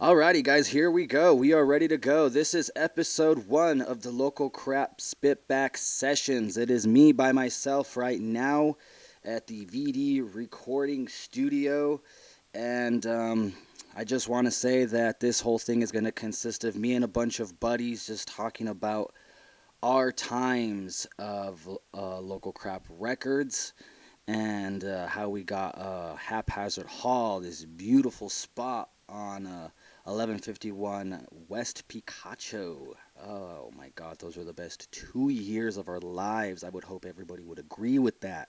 Alrighty, guys, here we go. We are ready to go. This is episode 1 of the Local Crap Spitback Sessions. It is me by myself right now at the VD recording studio. And I just want to say that this whole thing is going to consist of me and a bunch of buddies just talking about our times of Local Crap Records and how we got Haphazard Hall, this beautiful spot on 1151 West Picacho. Oh my God, those were the best 2 years of our lives. I would hope everybody would agree with that.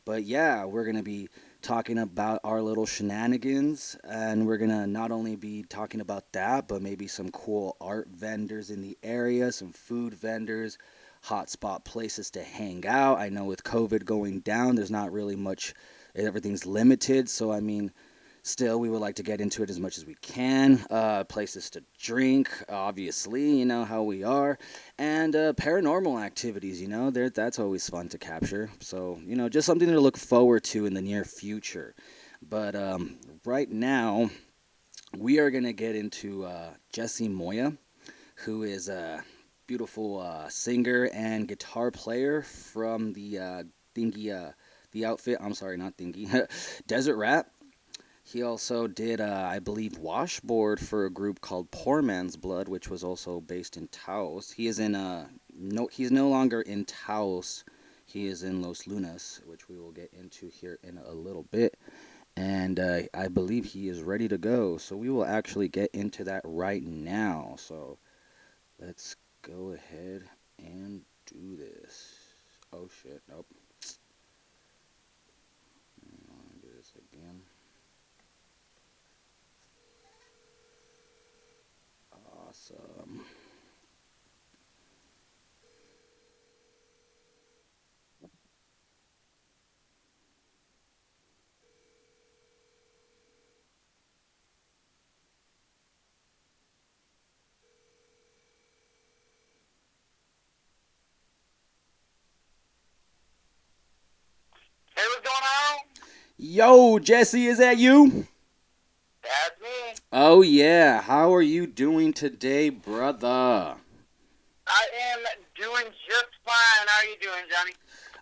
But yeah, we're going to be talking about our little shenanigans, and we're going to not only be talking about that, but maybe some cool art vendors in the area, some food vendors, hotspot places to hang out. I know with COVID going down, there's not really much, everything's limited. So, I mean, still, we would like to get into it as much as we can. Places to drink, obviously, you know how we are. And paranormal activities, that's always fun to capture. So, just something to look forward to in the near future. But right now, we are going to get into Jesse Moya, who is a beautiful singer and guitar player from the the outfit, I'm sorry, not Thingy, Desert Ratt. He also did, I believe, washboard for a group called Poor Man's Blood, which was also based in Taos. He is in he's no longer in Taos. He is in Los Lunas, which we will get into here in a little bit. And I believe he is ready to go. So we will actually get into that right now. So let's go ahead and do this. Oh shit, nope. I want to do this again. Awesome. Hey, what's going on? Yo, Jesse, is that you? That's me. Oh yeah, how are you doing today, brother? I am doing just fine. How are you doing, Johnny?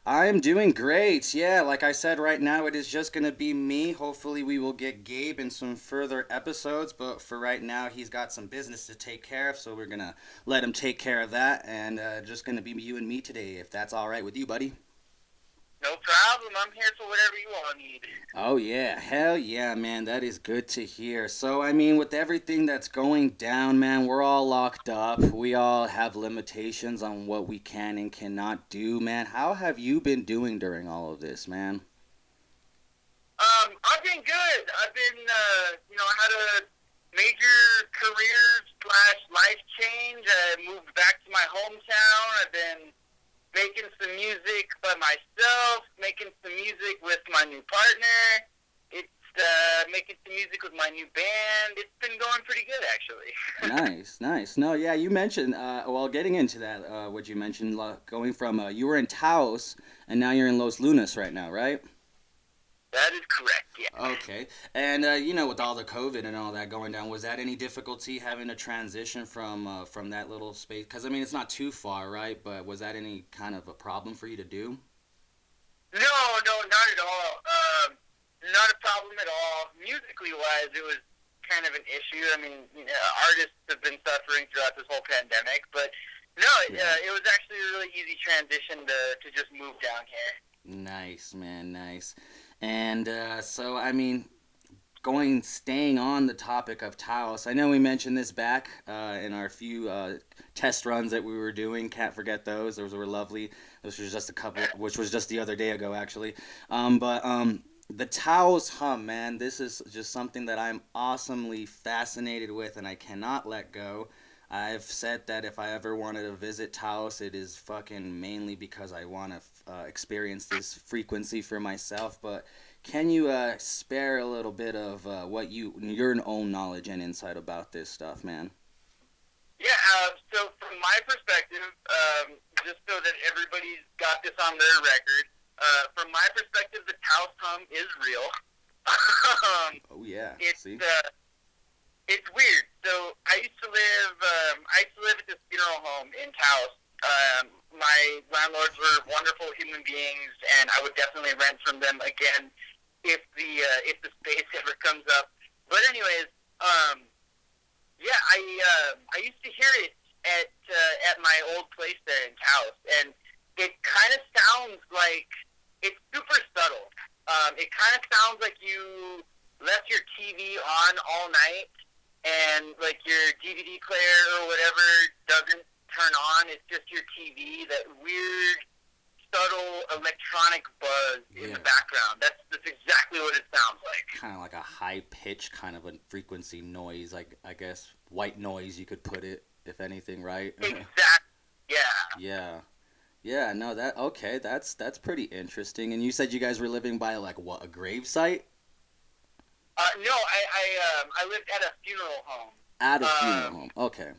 I am doing great. Yeah, like I said, right now it is just gonna be me. Hopefully, we will get Gabe in some further episodes, but for right now, he's got some business to take care of, so we're gonna let him take care of that, and just gonna be you and me today, if that's all right with you, buddy. No problem. I'm here for whatever you all need. Oh yeah, hell yeah, man. That is good to hear. So I mean, with everything that's going down, man, we're all locked up. We all have limitations on what we can and cannot do, man. How have you been doing during all of this, man? I've been good. I've been, I had a major career slash life change. I moved back to my hometown. I've been making some music by myself, making some music with my new partner. It's making some music with my new band. It's been going pretty good, actually. Nice, nice. No, yeah, you mentioned, well, getting into that, what you mentioned, going from, you were in Taos, and now you're in Los Lunas right now, right? That is correct, yeah. Okay. And with all the COVID and all that going down, was that any difficulty having to transition from that little space? Because I mean, it's not too far, right? But was that any kind of a problem for you to do? No, no, not at all. Not a problem at all. Musically wise, it was kind of an issue. I mean, artists have been suffering throughout this whole pandemic, but no, Yeah. it was actually a really easy transition to just move down here. Nice, man, nice. And so, I mean, staying on the topic of Taos, I know we mentioned this back in our few test runs that we were doing. Can't forget those. Those were lovely. This was just a couple, which was just the other day ago, actually. But the Taos hum, man, this is just something that I'm awesomely fascinated with, and I cannot let go. I've said that if I ever wanted to visit Taos, it is fucking mainly because I want to experience this frequency for myself. But can you spare a little bit of what your own knowledge and insight about this stuff, man? Yeah, so from my perspective, just so that everybody's got this on their record, from my perspective, the Taos hum is real. Oh yeah, It's see. It's weird. So I used to live at this funeral home in Taos. My landlords were wonderful human beings, and I would definitely rent from them again if the space ever comes up. But anyways, yeah, I used to hear it at my old place there in Taos, and it kind of sounds like it's super subtle. It kind of sounds like you left your TV on all night, and like your DVD player or whatever doesn't turn on. It's just your TV. That weird, subtle electronic buzz in Yeah. the background. That's exactly what it sounds like. Kind of like a high pitch kind of a frequency noise, like I guess white noise you could put it, if anything, right? Exactly. Yeah. Yeah. Yeah, no, that okay, that's pretty interesting. And you said you guys were living by like what, a grave site? No, I lived at a funeral home. At a funeral home. Okay.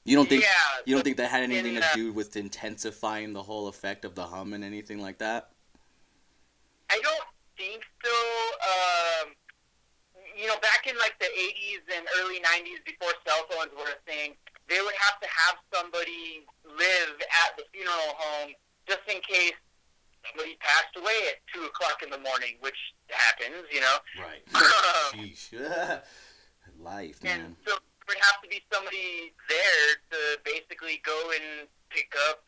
You don't think Yeah. you So don't think that had anything in to do with intensifying the whole effect of the hum and anything like that? I don't think so. Back in like the 80s and early 90s, before cell phones were a thing, they would have to have somebody live at the funeral home just in case somebody passed away at 2 o'clock in the morning, which happens. Right. Um, Sheesh. Life, and man. so there would have to be somebody there to basically go and pick up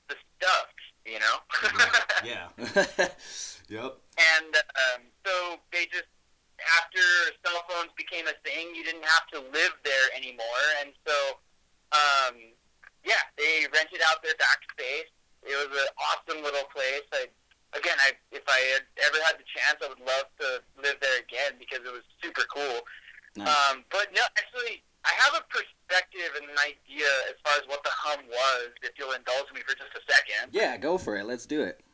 the stuff. Yeah. Yep. And so they just, after cell phones became a thing, you didn't have to live there anymore. And so, yeah, they rented out their back space. It was an awesome little place. If I had ever had the chance, I would love to live there again because it was super cool. Nice. But no, actually, I have a perspective and an idea as far as what the hum was, if you'll indulge me for just a second. Yeah, go for it. Let's do it.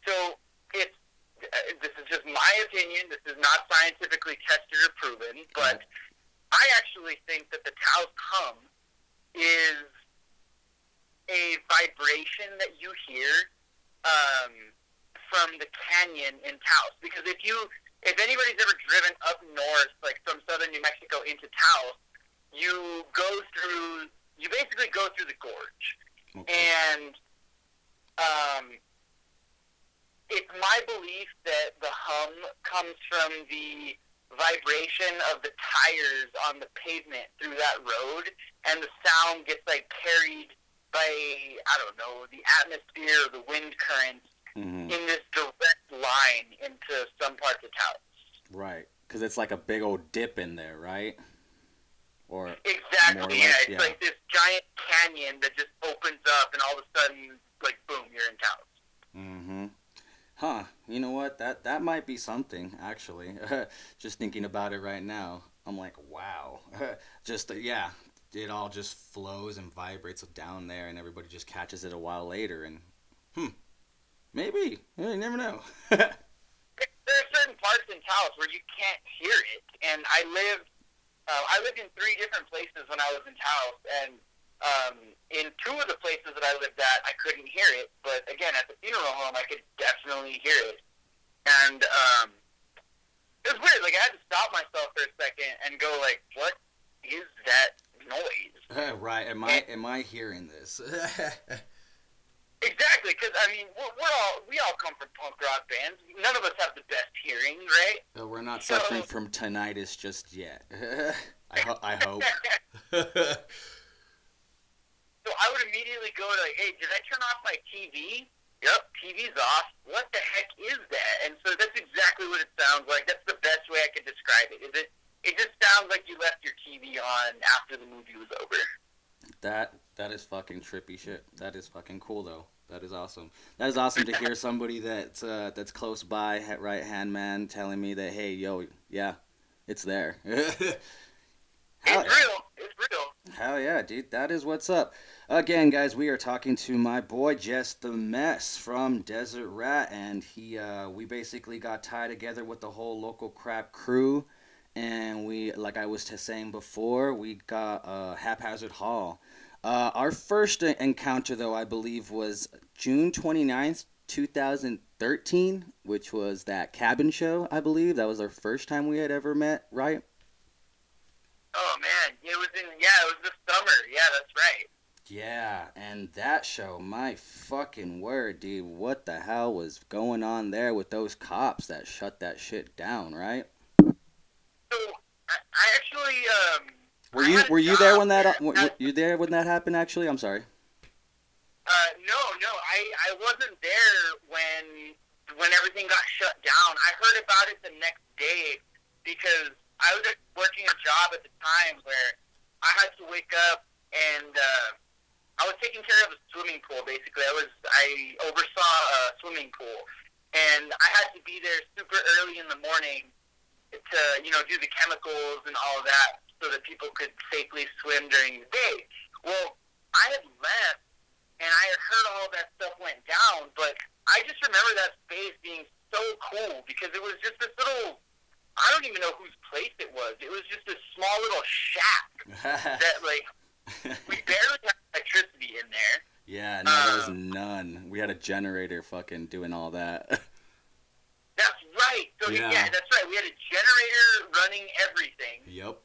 So this is just my opinion. This is not scientifically tested or proven, but I actually think that the Taos hum is a vibration that you hear from the canyon in Taos. Because if anybody's ever driven up north, like from southern New Mexico into Taos, you basically go through the gorge. Okay. And it's my belief that the hum comes from the vibration of the tires on the pavement through that road, and the sound gets like carried by, I don't know, the atmosphere or the wind currents Mm-hmm. in this direct line into some parts of Taos. Right. Because it's like a big old dip in there, right? Or Exactly, more or yeah. less, It's yeah. like this giant canyon that just opens up, and all of a sudden, like, boom, you're in Taos. Mm-hmm. Huh. You know what? That might be something, actually. Just thinking about it right now. I'm like, wow. Just, yeah. It all just flows and vibrates down there, and everybody just catches it a while later, and, maybe. You never know. There are certain parts in Taos where you can't hear it, and I lived in 3 different places when I was in Taos, and in 2 of the places that I lived at, I couldn't hear it, but again, at the funeral home, I could definitely hear it. And it was weird. Like, I had to stop myself for a second and go, like, what is that noise? Right. Am I hearing this? Exactly, because, I mean, we all come from punk rock bands. None of us have the best hearing, right? We're not suffering from tinnitus just yet. I hope. So I would immediately go to, like, hey, did I turn off my TV? Yep, TV's off. What the heck is that? And so that's exactly what it sounds like. That's the best way I could describe it. It just sounds like you left your TV on after the movie was over. That is fucking trippy shit. That is fucking cool though. That is awesome. That is awesome to hear somebody that's close by, right hand man, telling me that, hey, yo, yeah, it's there. It's real. It's real. Hell yeah, dude. That is what's up. Again, guys, we are talking to my boy Jess the Mess from Desert Rat, and we basically got tied together with the whole local crap crew, and we, like I was saying before, we got Haphazard Hall. Our first encounter, though, I believe, was June 29th, 2013, which was that cabin show, I believe. That was our first time we had ever met, right? Oh man, it was this summer. Yeah, that's right. Yeah, and that show, my fucking word, dude, what the hell was going on there with those cops that shut that shit down, right? So I actually Were I you had a were you there job when there. were you there when that happened? Actually, I'm sorry. No, I wasn't there when everything got shut down. I heard about it the next day because I was working a job at the time where I had to wake up and I was taking care of a swimming pool. Basically, I oversaw a swimming pool, and I had to be there super early in the morning to do the chemicals and all of that so that people could safely swim during the day. Well, I had left and I had heard all that stuff went down, but I just remember that space being so cool because it was just this little, I don't even know whose place it was. It was just this small little shack that, like, we barely had electricity in there. Yeah, no, there was none. We had a generator fucking doing all that. That's right. So, Yeah. yeah, that's right. We had a generator running everything. Yep.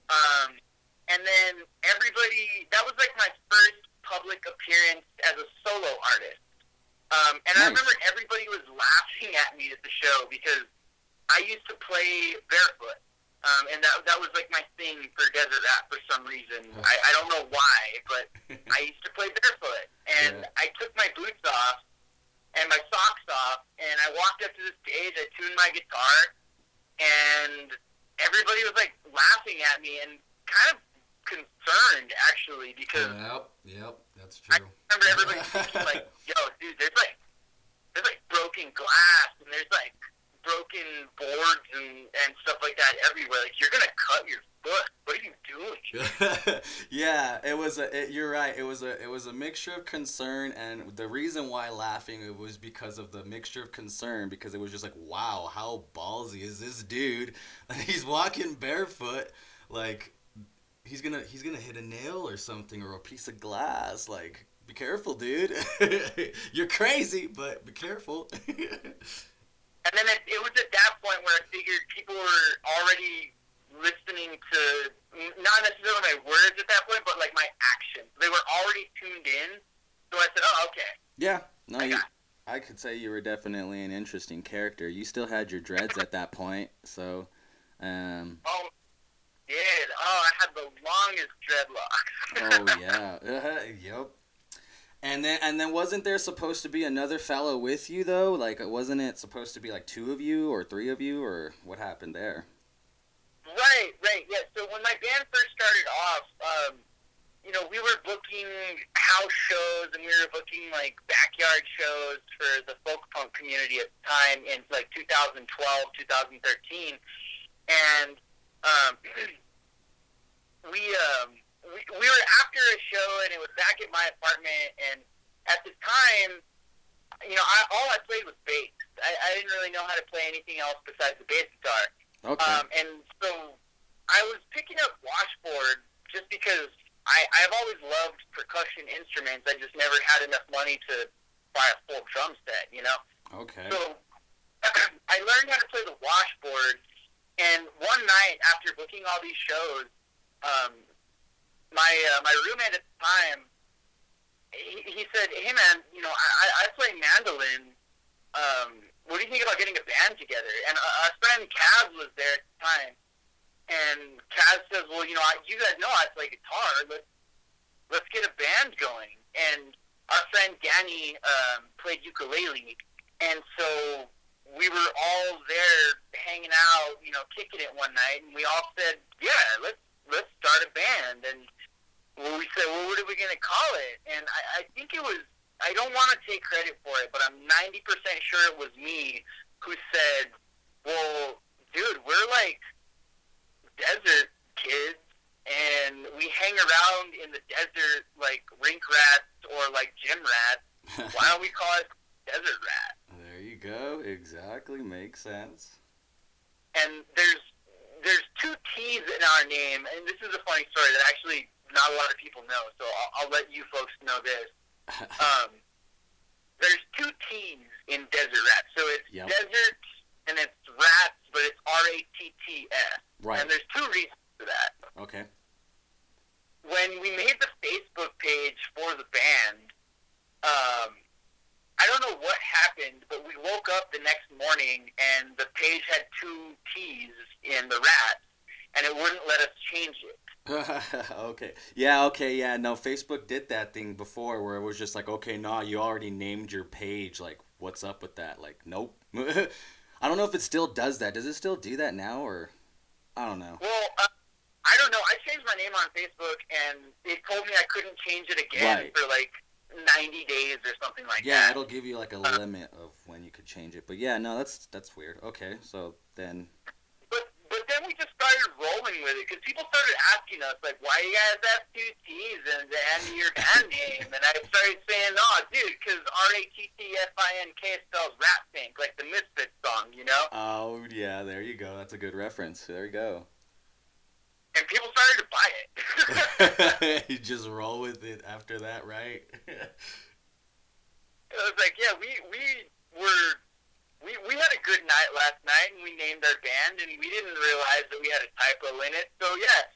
And then everybody, that was like my first public appearance as a solo artist. And Nice. I remember everybody was laughing at me at the show because I used to play barefoot. And that was like my thing for Desert Rat for some reason. I don't know why, but I used to play barefoot. And Yeah. I took my boots off and my socks off, and I walked up to the stage, I tuned my guitar, and everybody was like laughing at me and kind of concerned actually because Yep, that's I true. remember everybody thinking like, "Yo, dude, there's like broken glass and there's like broken boards and stuff like that everywhere. Like you're gonna cut your foot. What are you doing?" Yeah, you're right. It was a mixture of concern, and the reason why laughing it was because of the mixture of concern, because it was just like, wow, how ballsy is this dude? He's walking barefoot, like he's gonna hit a nail or something or a piece of glass. Like, be careful, dude. You're crazy, but be careful. And then it was at that point where I figured people were already listening to not necessarily my words at that point, but like my actions. They were already tuned in. So I said, "Oh, okay." Yeah, no, I could say you were definitely an interesting character. You still had your dreads at that point, so. Oh, did. Oh, I had the longest dreadlocks. Oh yeah, yep. And then wasn't there supposed to be another fellow with you though? Like, wasn't it supposed to be like 2 of you or 3 of you, or what happened there? Right. Yeah. So when my band first started off, we were booking house shows and we were booking like backyard shows for the folk punk community at the time in like 2012, 2013, and we were after a show and it was back at my apartment, and at the time, all I played was bass. I didn't really know how to play anything else besides the bass guitar. Okay. And so I was picking up washboard just because I've always loved percussion instruments. I just never had enough money to buy a full drum set, Okay. So I learned how to play the washboard, and one night after booking all these shows, my roommate at the time, he said, "Hey man, I play mandolin. What do you think about getting a band together?" And our friend Kaz was there at the time, and Kaz says, "Well, you guys know I play guitar. Let's get a band going." And our friend Danny played ukulele, and so we were all there hanging out, kicking it one night, and we all said, "Yeah, let's start a band." And we said, "Well, what are we gonna call it?" And I think it was, I don't want to take credit for it, but I'm 90% sure it was me who said, "Well, dude, we're like desert kids, and we hang around in the desert like rink rats or like gym rats. Why don't we call it Desert Rat?" There you go. Exactly. Makes sense. And there's 2 T's in our name, and this is a funny story that actually not a lot of people know, so I'll let you folks know this. there's two T's in Desert Rat. So it's Yep. Desert and it's Rats, but it's Ratts. Right. And there's two reasons for that. Okay. When we made the Facebook page for the band, I don't know what happened, but we woke up the next morning and the page had two T's in the Rats, and it wouldn't let us change it. Okay. Yeah. No, Facebook did that thing before where it was just like, okay, nah, you already named your page. Like, what's up with that? Like, nope. I don't know if it still does that. Does it still do that now, or I don't know. Well, I don't know. I changed my name on Facebook, and it told me I couldn't change it again Right. for like 90 days or something like Yeah, that. it'll give you like a limit of when you could change it. But yeah, no, that's weird. Okay, so then But then we just started rolling with it because people started asking us like, why you guys have two T's in the end of your band name? And I started saying, oh, dude, because Rattfink spells Rat Fink, like the Misfits song, you know? oh yeah, there you go. That's a good reference. There you go. And people started to buy it. You just roll with it after that, right? It was like, yeah, we had a good night last night, and we named our band, and we didn't realize that we had a typo in it. So yes,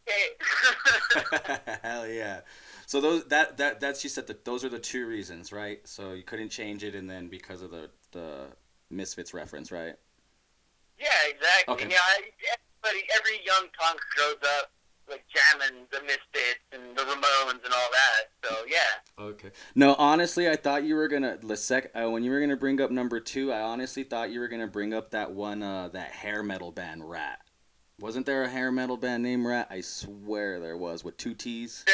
Rattfink. Hell yeah. So those that's you said that those are the two reasons, right? So you couldn't change it, and then because of the Misfits reference, right? Yeah, exactly. Okay. Yeah, every young punk grows up like jamming the Misfits and the Ramones and all that. So yeah. Okay. No, honestly, I thought you were gonna when you were gonna bring up number 2. I honestly thought you were gonna bring up that one that hair metal band Ratt. Wasn't there a hair metal band named Ratt? I swear there was with 2 T's.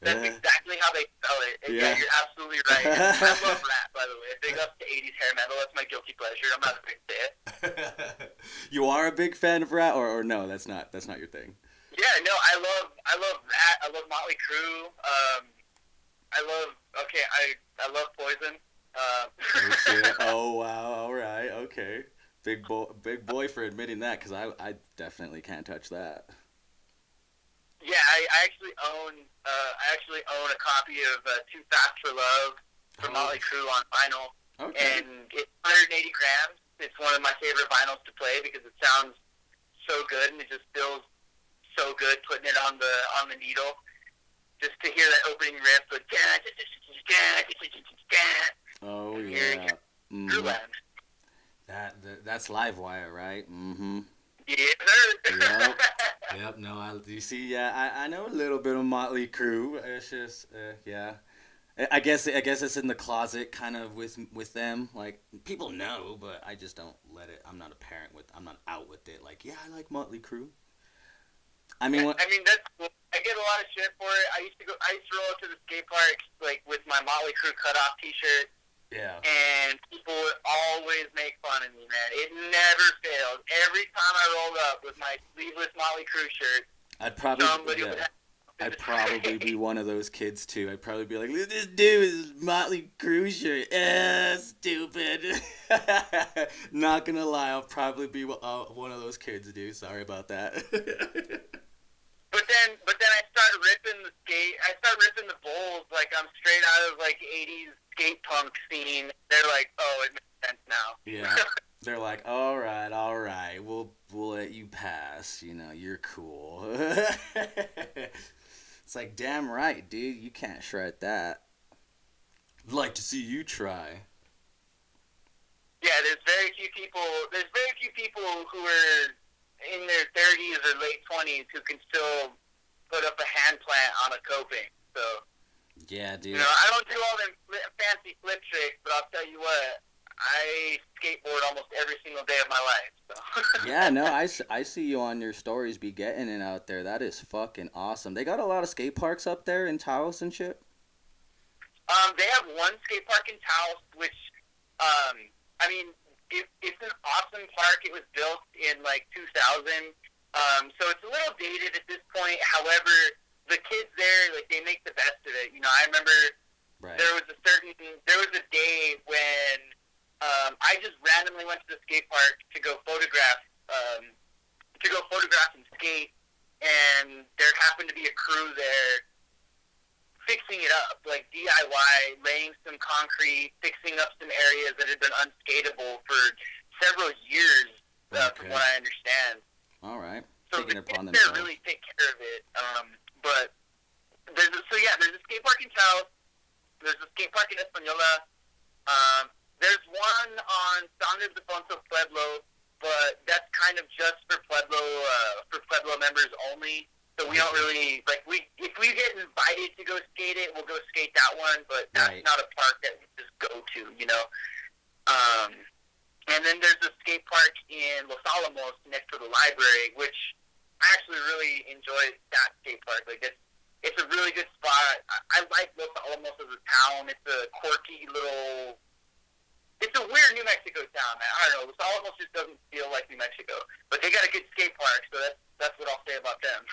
That's exactly how they spell it. Yeah. Yeah, you're absolutely right. I love Ratt, by the way. Big up to 80s hair metal. That's my guilty pleasure. I'm not a big fan. You are a big fan of Ratt, or no? That's not your thing. Yeah, no, I love Ratt. I love Motley Crue. I love Poison. Oh shit! Oh wow! All right, okay. Big boy for admitting that, because I definitely can't touch that. Yeah, I actually own a copy of Too Fast for Love from Motley Crue on vinyl, Okay. and it's 180 grams. It's one of my favorite vinyls to play because it sounds so good and it just feels so good putting it on the needle. Just to hear that opening riff, but Oh and yeah. hearing Mhm. That's Livewire, right? Mm-hmm. yeah, Yep. No, you see, yeah, I know a little bit of Motley Crue. It's just, yeah. I guess it's in the closet, kind of with them. Like people know, but I just don't let it. I'm not out with it. Like, yeah, I like Motley Crue. I mean, what? I mean, I get a lot of shit for it. I used to roll up to the skate park like with my Motley Crue cutoff T-shirt. Yeah. And people would always make fun of me, man. It never failed. Every time I rolled up with my sleeveless Motley Crue shirt, somebody would have I'd probably be one of those kids too. I'd probably be like, look at this dude with his Motley Crue shirt. Stupid. Not gonna lie, I'll probably be one of those kids, dude. Sorry about that. But then I start ripping the bowls like I'm straight out of like 80s skate punk scene. They're like, oh, it makes sense now. Yeah. They're like, all right, we'll let you pass. You know, you're cool. It's like, damn right, dude. You can't shred that. Like to see you try. Yeah, there's very few people who are in their 30s or late 20s who can still put up a hand plant on a coping. So, Yeah, dude. you know, I don't do all them fancy flip tricks, but I'll tell you what, I skateboard almost every single day of my life. So. Yeah, no, I see you on your stories be getting it out there. That is fucking awesome. They got a lot of skate parks up there in Taos and shit? They have one skate park in Taos, which, I mean, it's an awesome park. It was built in, like, 2000. So it's a little dated at this point. However, the kids there, like, they make the best of it. You know, I remember there was a day when I just randomly went to the skate park to go photograph and skate, and there happened to be a crew there fixing it up, like DIY, laying some concrete, fixing up some areas that had been unskateable for several years, from Okay. what I understand. All right. So Taking the it upon kids there themselves. really take care of it. But there's a skate park in Taos. There's a skate park in Española. There's one on San Ildefonso Pueblo, but that's kind of just for Pueblo members only. So we I don't see. really if we get invited to go skate it, we'll go skate that one. But that's Right. not a park that we just go to, you know. Um, and then there's a skate park in Los Alamos next to the library, which I actually really enjoy that skate park. Like it's a really good spot. I like Los Alamos as a town. It's a quirky little. It's a weird New Mexico town, man. I don't know. Los Alamos just doesn't feel like New Mexico, but they got a good skate park, so that's what I'll say about them.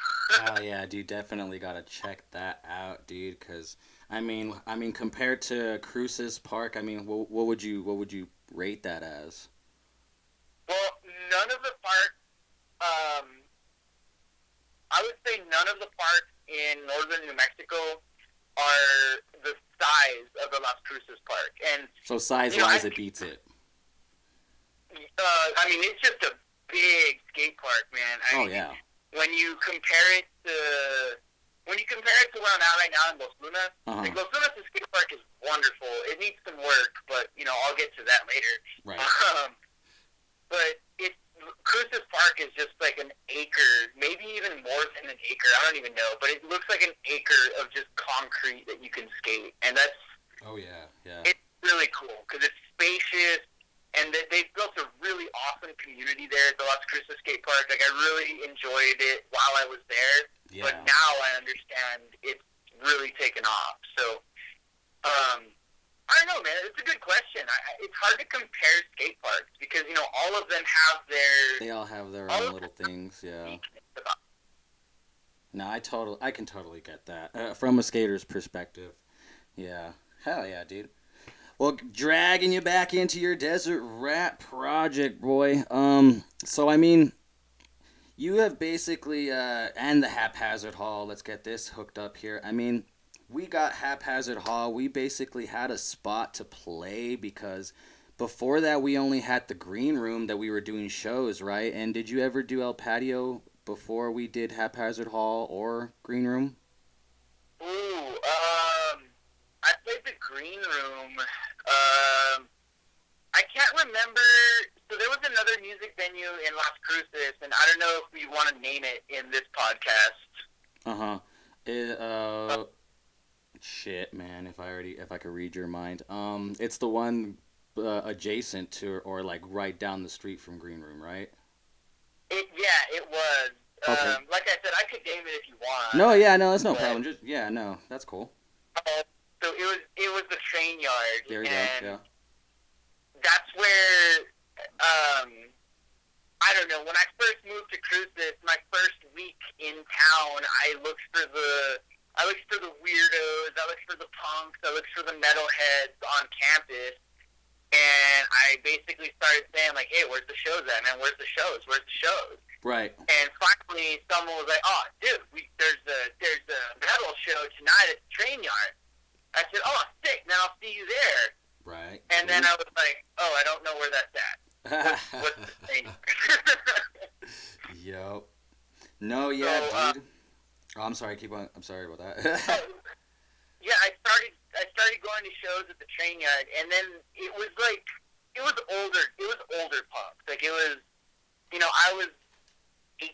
Oh yeah, dude, definitely gotta check that out, dude. Cause I mean, compared to Cruces Park, I mean, what would you rate that as? Well, none of the parks. Um, I would say none of the parks in northern New Mexico are the size of the Las Cruces Park, and So size you know, wise, it beats it. I mean, it's just a big skate park, man. I Oh mean, yeah. when you compare it to where I'm at right now in Los Lunas, Uh huh. like Los Lunas skate park is wonderful. It needs some work, but I'll get to that later. Right. But Cruces Park is just like an acre, maybe even more than an acre. I don't even know, but it looks like an acre of just concrete that you can skate, and that's Oh yeah. Yeah. it's really cool because it's spacious, and they've built a really awesome community there at the Las Cruces Skate Park. Like I really enjoyed it while I was there, but Yeah. now I understand it's really taken off. So, I don't know, man. It's a good question. It's hard to compare skate parks because all of them have They all have their all own of little them things. have Yeah. uniqueness about. No, I can totally get that from a skater's perspective. Yeah. Hell yeah, dude. Well, dragging you back into your Desert Rat project, boy. So I mean, you have basically and the Haphazard Hall. Let's get this hooked up here. I mean, we got Haphazard Hall. We basically had a spot to play because before that we only had the green room that we were doing shows, right? And did you ever do El Patio before we did Haphazard Hall or green room? Ooh, I played the green room. I can't remember. So there was another music venue in Las Cruces, and I don't know if we want to name it in this podcast. Uh huh. It, Uh, shit, man. If I could read your mind, it's the one adjacent to or like right down the street from Green Room, right? it was. Okay. Like I said, I could name it if you want, No, yeah, no, that's no but problem. Just yeah, no, that's cool. so it was the train yard, There you go. and Yeah. that's where I don't know. When I first moved to Cruces, my first week in town, I looked for the weirdos, I looked for the punks, I looked for the metalheads on campus, and I basically started saying like, "Hey, where's the shows at, man? Where's the shows? Where's the shows?" Right. And finally, someone was like, "Oh, dude, there's a metal show tonight at the train yard." I said, "Oh, sick, man! I'll see you there." Right. And then I was like, "Oh, I don't know where that's at. What's the thing?" Yup. No, So, yeah, dude. Oh, I'm sorry. Keep on. I'm sorry about that. yeah, I started going to shows at the train yard, and then it was older punks. Like it was, I was 18,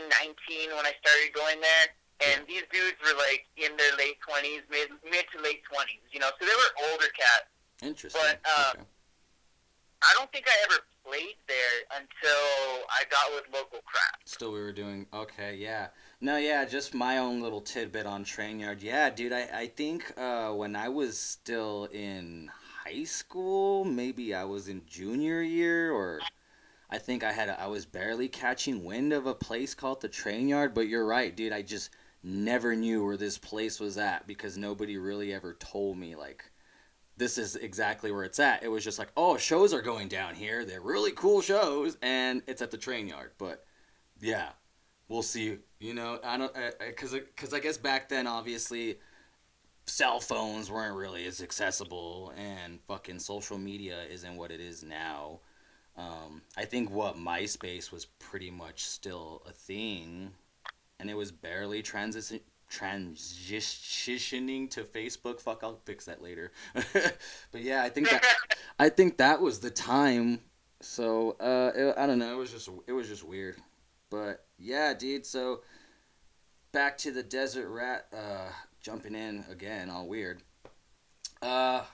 19 when I started going there, and these dudes were like in their late 20s, mid to late 20s. So they were older cats. Interesting. But Okay. I don't think I ever played there until I got with local crap. Still, we were doing okay. Yeah. No, yeah. Just my own little tidbit on Train Yard. Yeah, dude. I think when I was still in high school, maybe I was in junior year, or I think I was barely catching wind of a place called the Train Yard. But you're right, dude. I just never knew where this place was at because nobody really ever told me like this is exactly where it's at. It was just like, oh, shows are going down here. They're really cool shows, and it's at the train yard. But yeah, we'll see. I don't because I guess back then, obviously, cell phones weren't really as accessible, and fucking social media isn't what it is now. I think what MySpace was pretty much still a thing, and it was barely transitioning to Facebook. Fuck, I'll fix that later. But yeah, I think that was the time. So I don't know. It was just weird. But yeah, dude. So back to the Desert Rat. Jumping in again, all weird. Uh,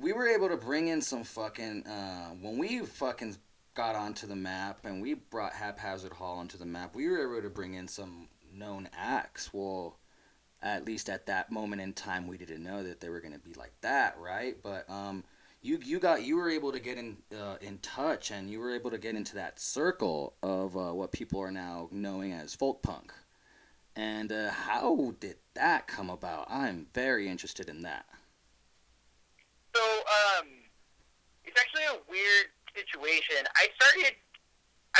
we were able to bring in some fucking when we fucking got onto the map and we brought Haphazard Hall onto the map. We were able to bring in some known acts. Well, at least at that moment in time, we didn't know that they were gonna be like that, right? But you were able to get in touch, and you were able to get into that circle of what people are now knowing as folk punk. And how did that come about? I'm very interested in that. So, it's actually a weird situation. I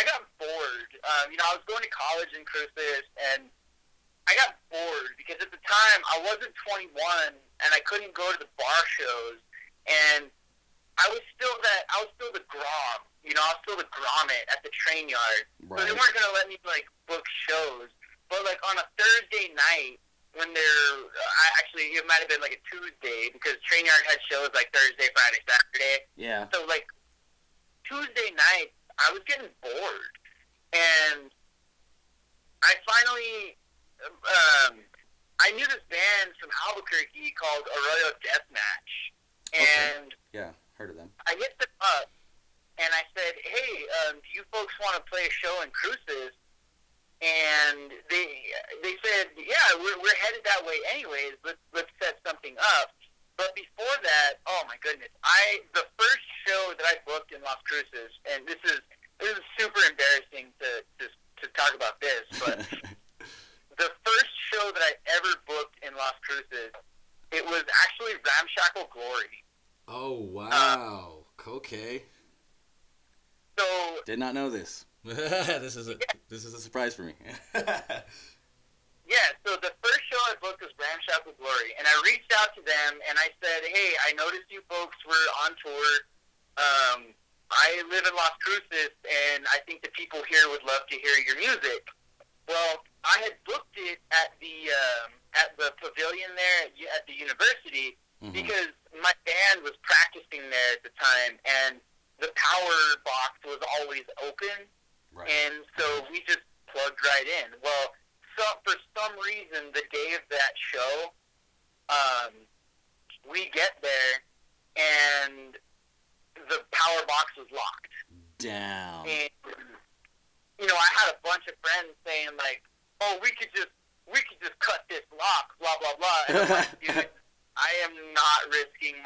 got bored. I was going to college in Cruces, and I got bored because at the time I wasn't 21 and I couldn't go to the bar shows, and I was still the grom. I was still the grommet at the train yard. Right. So they weren't gonna let me book shows. But on a Thursday night, when it might have been a Tuesday, because train yard had shows Thursday, Friday, Saturday. Yeah. So Tuesday night, I was getting bored, and I finally, I knew this band from Albuquerque called Arroyo Deathmatch, and yeah, heard of them. I hit them up, and I said, "Hey, do you folks want to play a show in Cruces?" And they said, "Yeah, we're headed that way anyways. Let's set something up." But before that, oh my goodness, the first show that I booked in Las Cruces, and this is super embarrassing to talk about this, but the first show that I ever booked in Las Cruces, it was actually Ramshackle Glory. Oh wow, okay. So did not know this. This is a surprise for me. Yeah, so the first show I booked was Ramshackle Glory, and I reached out to them, and I said, "Hey, I noticed you folks were on tour. I live in Las Cruces, and I think the people here would love to hear your music." Well, I had booked it at the pavilion there at the university, mm-hmm. because my band was practicing there at the time, and the power box was always open, right. And so we just plugged right in. Well, for some reason, the day of that show, we get there, and the power box was locked. Damn. And, I had a bunch of friends saying, "Oh, we could just cut this lock, blah, blah, blah." And I'm like, "Dude, I am not risking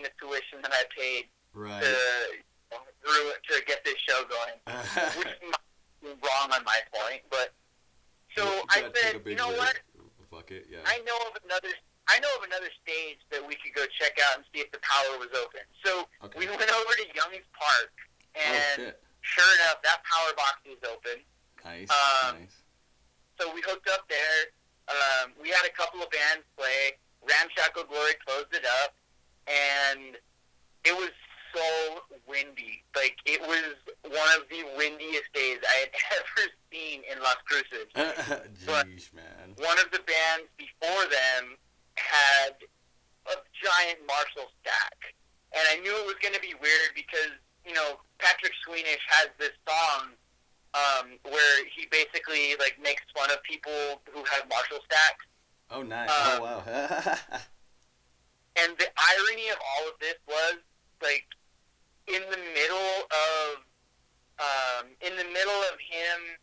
the tuition that I paid right. to get this show going," which is wrong on my point. But so I said, "You know what? Fuck it, yeah. I know of another stage that we could go check out and see if the power was open." So we went over to Young's Park, and sure enough, that power box was open. Nice. Nice. So we hooked up there. We had a couple of bands play. Ramshackle Glory closed it up, and it was so windy. It was one of the windiest days I had ever seen in Las Cruces. Jeez, man. One of the bands before them had a giant Marshall stack, and I knew it was going to be weird because, Patrick Sweeney has this song where he basically makes fun of people who have Marshall stacks. Oh, nice. Oh, wow. And the irony of all of this was, in the middle of him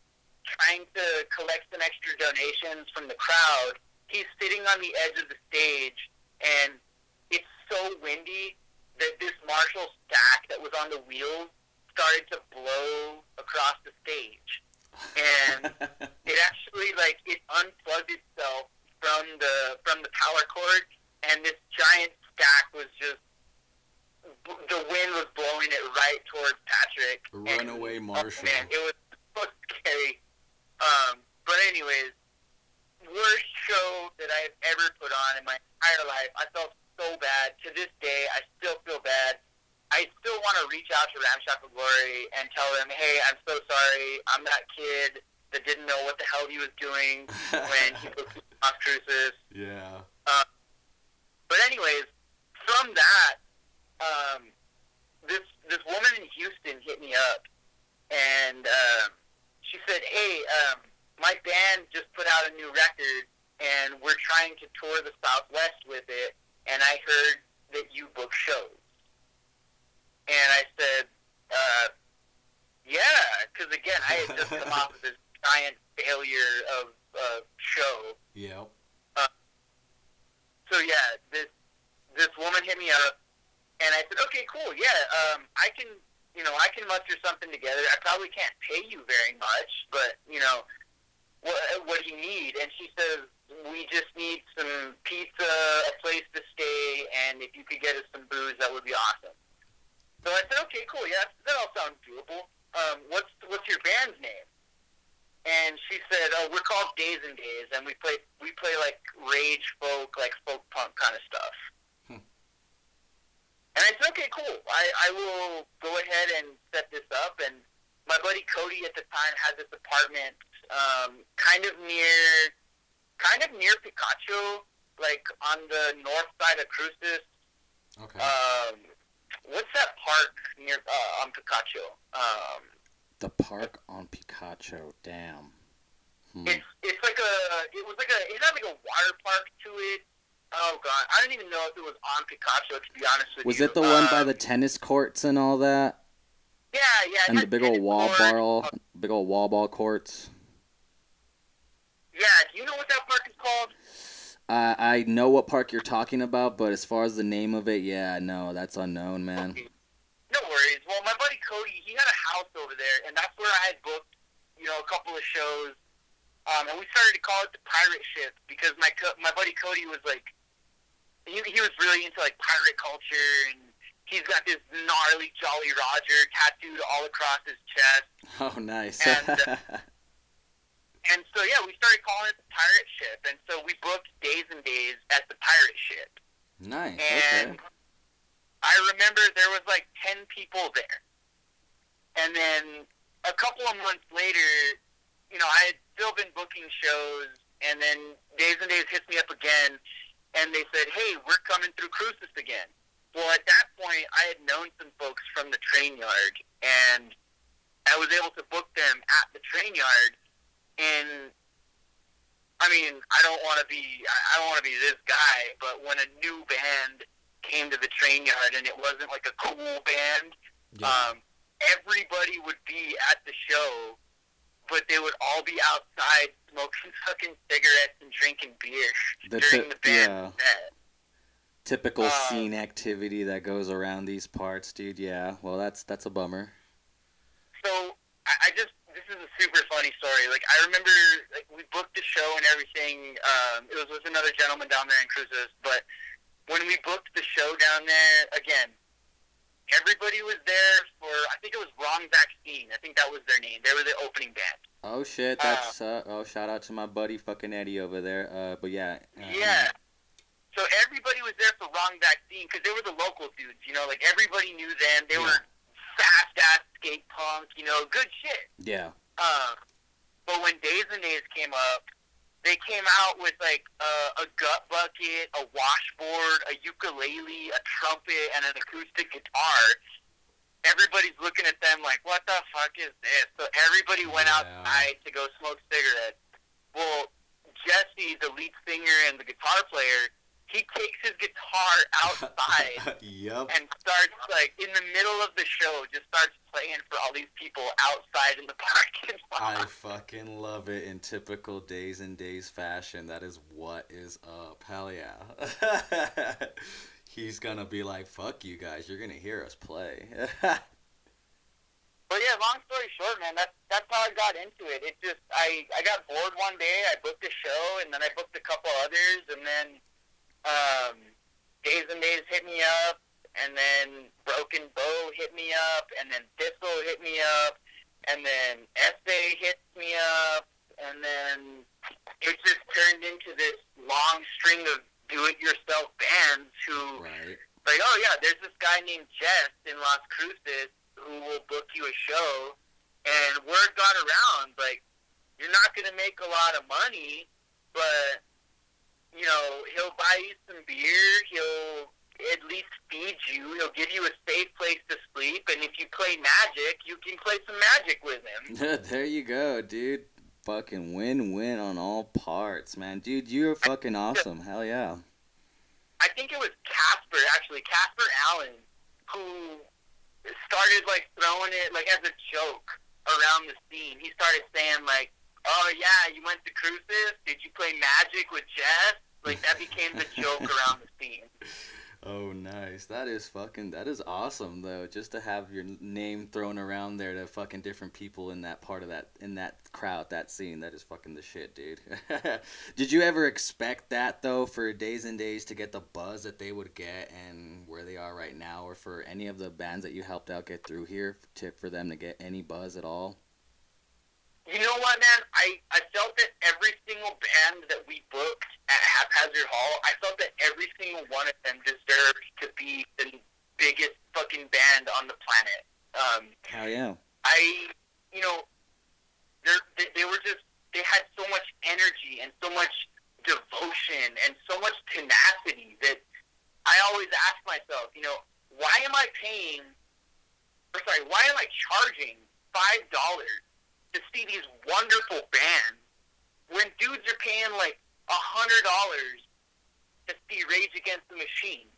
trying to collect some extra donations from the crowd, he's sitting on the edge of the stage, and it's so windy that this Marshall stack that was on the wheels started to blow across the stage. And it actually, it unplugged itself from the power cord, and this giant stack was just, the wind was blowing it right towards Patrick. Runaway Marshall. Oh, man, it was so scary. But anyways, worst show that I've ever put on in my entire life. I felt so bad. To this day, I still feel bad. I still want to reach out to Ramshot for Glory and tell them, hey, I'm so sorry. I'm that kid that didn't know what the hell he was doing when he booked Las Cruces. Yeah. But anyways, from that, this woman in Houston hit me up, and she said, hey, my band just put out a new record, and we're trying to tour the Southwest with it, and I heard that you book shows. And I said, yeah, because again, I had just come off of this giant failure of show. Yeah. So yeah, this woman hit me up, and I said, okay, cool, yeah, I can muster something together. I probably can't pay you very much, but what do you need? And she says, we just need some pizza, a place to stay, and if you could get us some booze, that would be awesome. So I said, okay, cool, yeah, that all sounds doable. What's your band's name? And she said, oh, we're called Days and Days, and we play like rage folk, like folk punk kind of stuff. And I said, okay, cool. I will go ahead and set this up. And my buddy Cody at the time had this apartment, kind of near Picacho, like on the north side of Cruces. Okay. What's that park near on Picacho? The park on Picacho. Damn. It had like a water park to it. Oh god, I don't even know if it was on Picacho, to be honest with you. Was it the one by the tennis courts and all that? Yeah. And the big old wall ball courts. Yeah. Do you know what that park is called? I know what park you're talking about, but as far as the name of it, yeah, no, that's unknown, man. Okay. No worries. Well, my buddy Cody, he had a house over there, and that's where I had booked, a couple of shows. And we started to call it the Pirate Ship because my buddy Cody was like, he was really into like pirate culture, and he's got this gnarly Jolly Roger tattooed all across his chest. Oh, nice. And so yeah, we started calling it the Pirate Ship, and so we booked Days and Days at the Pirate Ship. Nice. And okay. I remember there was like 10 people there, and then a couple of months later, I had still been booking shows, and then Days and Days hits me up again, and they said, hey, we're coming through Cruces again. Well, at that point, I had known some folks from the train yard, and I was able to book them at the train yard. And I mean, I don't want to be this guy, but when a new band came to the train yard and it wasn't like a cool band, everybody would be at the show, but they would all be outside smoking fucking cigarettes and drinking beer during the band set. Typical scene activity that goes around these parts, dude. Yeah, well, that's a bummer. So this is a super funny story. Like, I remember, like, we booked the show and everything. It was with another gentleman down there in Cruces, but when we booked the show down there, again, everybody was there for, I think it was Wrong Vaccine. I think that was their name. They were the opening band. Oh, shit, that's, shout out to my buddy fucking Eddie over there. But yeah. Yeah. So everybody was there for Wrong Vaccine because they were the local dudes, like everybody knew them. They were fast-ass skate punk, good shit. Yeah. But when Days and Days came up, they came out with like a gut bucket, a washboard, a ukulele, a trumpet, and an acoustic guitar. Everybody's looking at them like, what the fuck is this? So everybody went outside to go smoke cigarettes. Well, Jesse, the lead singer and the guitar player, he takes his guitar outside and starts, like, in the middle of the show, just starts playing for all these people outside in the parking lot. I fucking love it in typical Days and Days fashion. That is what is up. Hell yeah. He's gonna be like, fuck you guys, you're gonna hear us play. But yeah, long story short, man, that's how I got into it. It just, I got bored one day, I booked a show, and then I booked a couple others, and then Days and Days hit me up, and then Broken Bow hit me up, and then Thistle hit me up, and then Essay hits me up, and then it just turned into this long string of do-it-yourself bands who, Right. like, oh yeah, there's this guy named Jess in Las Cruces who will book you a show, and word got around, like, you're not going to make a lot of money, but, you know, he'll buy you some beer, he'll at least feed you, he'll give you a safe place to sleep, and if you play Magic, you can play some Magic with him. There you go, dude. Fucking win-win on all parts, man. Dude, you're fucking awesome. Hell yeah. I think it was Casper, actually, Casper Allen, who started, like, throwing it, like, as a joke around the scene. He started saying, like, oh, yeah, you went to Cruces? Did you play Magic with Jess? Like, that became the joke around the scene. Oh, nice. That is awesome, though. Just to have your name thrown around there to fucking different people in that part of in that crowd, that scene. That is fucking the shit, dude. Did you ever expect that, though, for Days and Days to get the buzz that they would get and where they are right now, or for any of the bands that you helped out get through here, for them to get any buzz at all? You know what, man? I felt that every single band that we booked at Haphazard Hall, I felt that every single one of them deserved to be the biggest fucking band on the planet. Hell yeah. You know, they were just, they had so much energy and so much devotion and so much tenacity that I always ask myself, you know, why am I charging $5 to see these wonderful bands when dudes are paying like $100 to see Rage Against the Machine?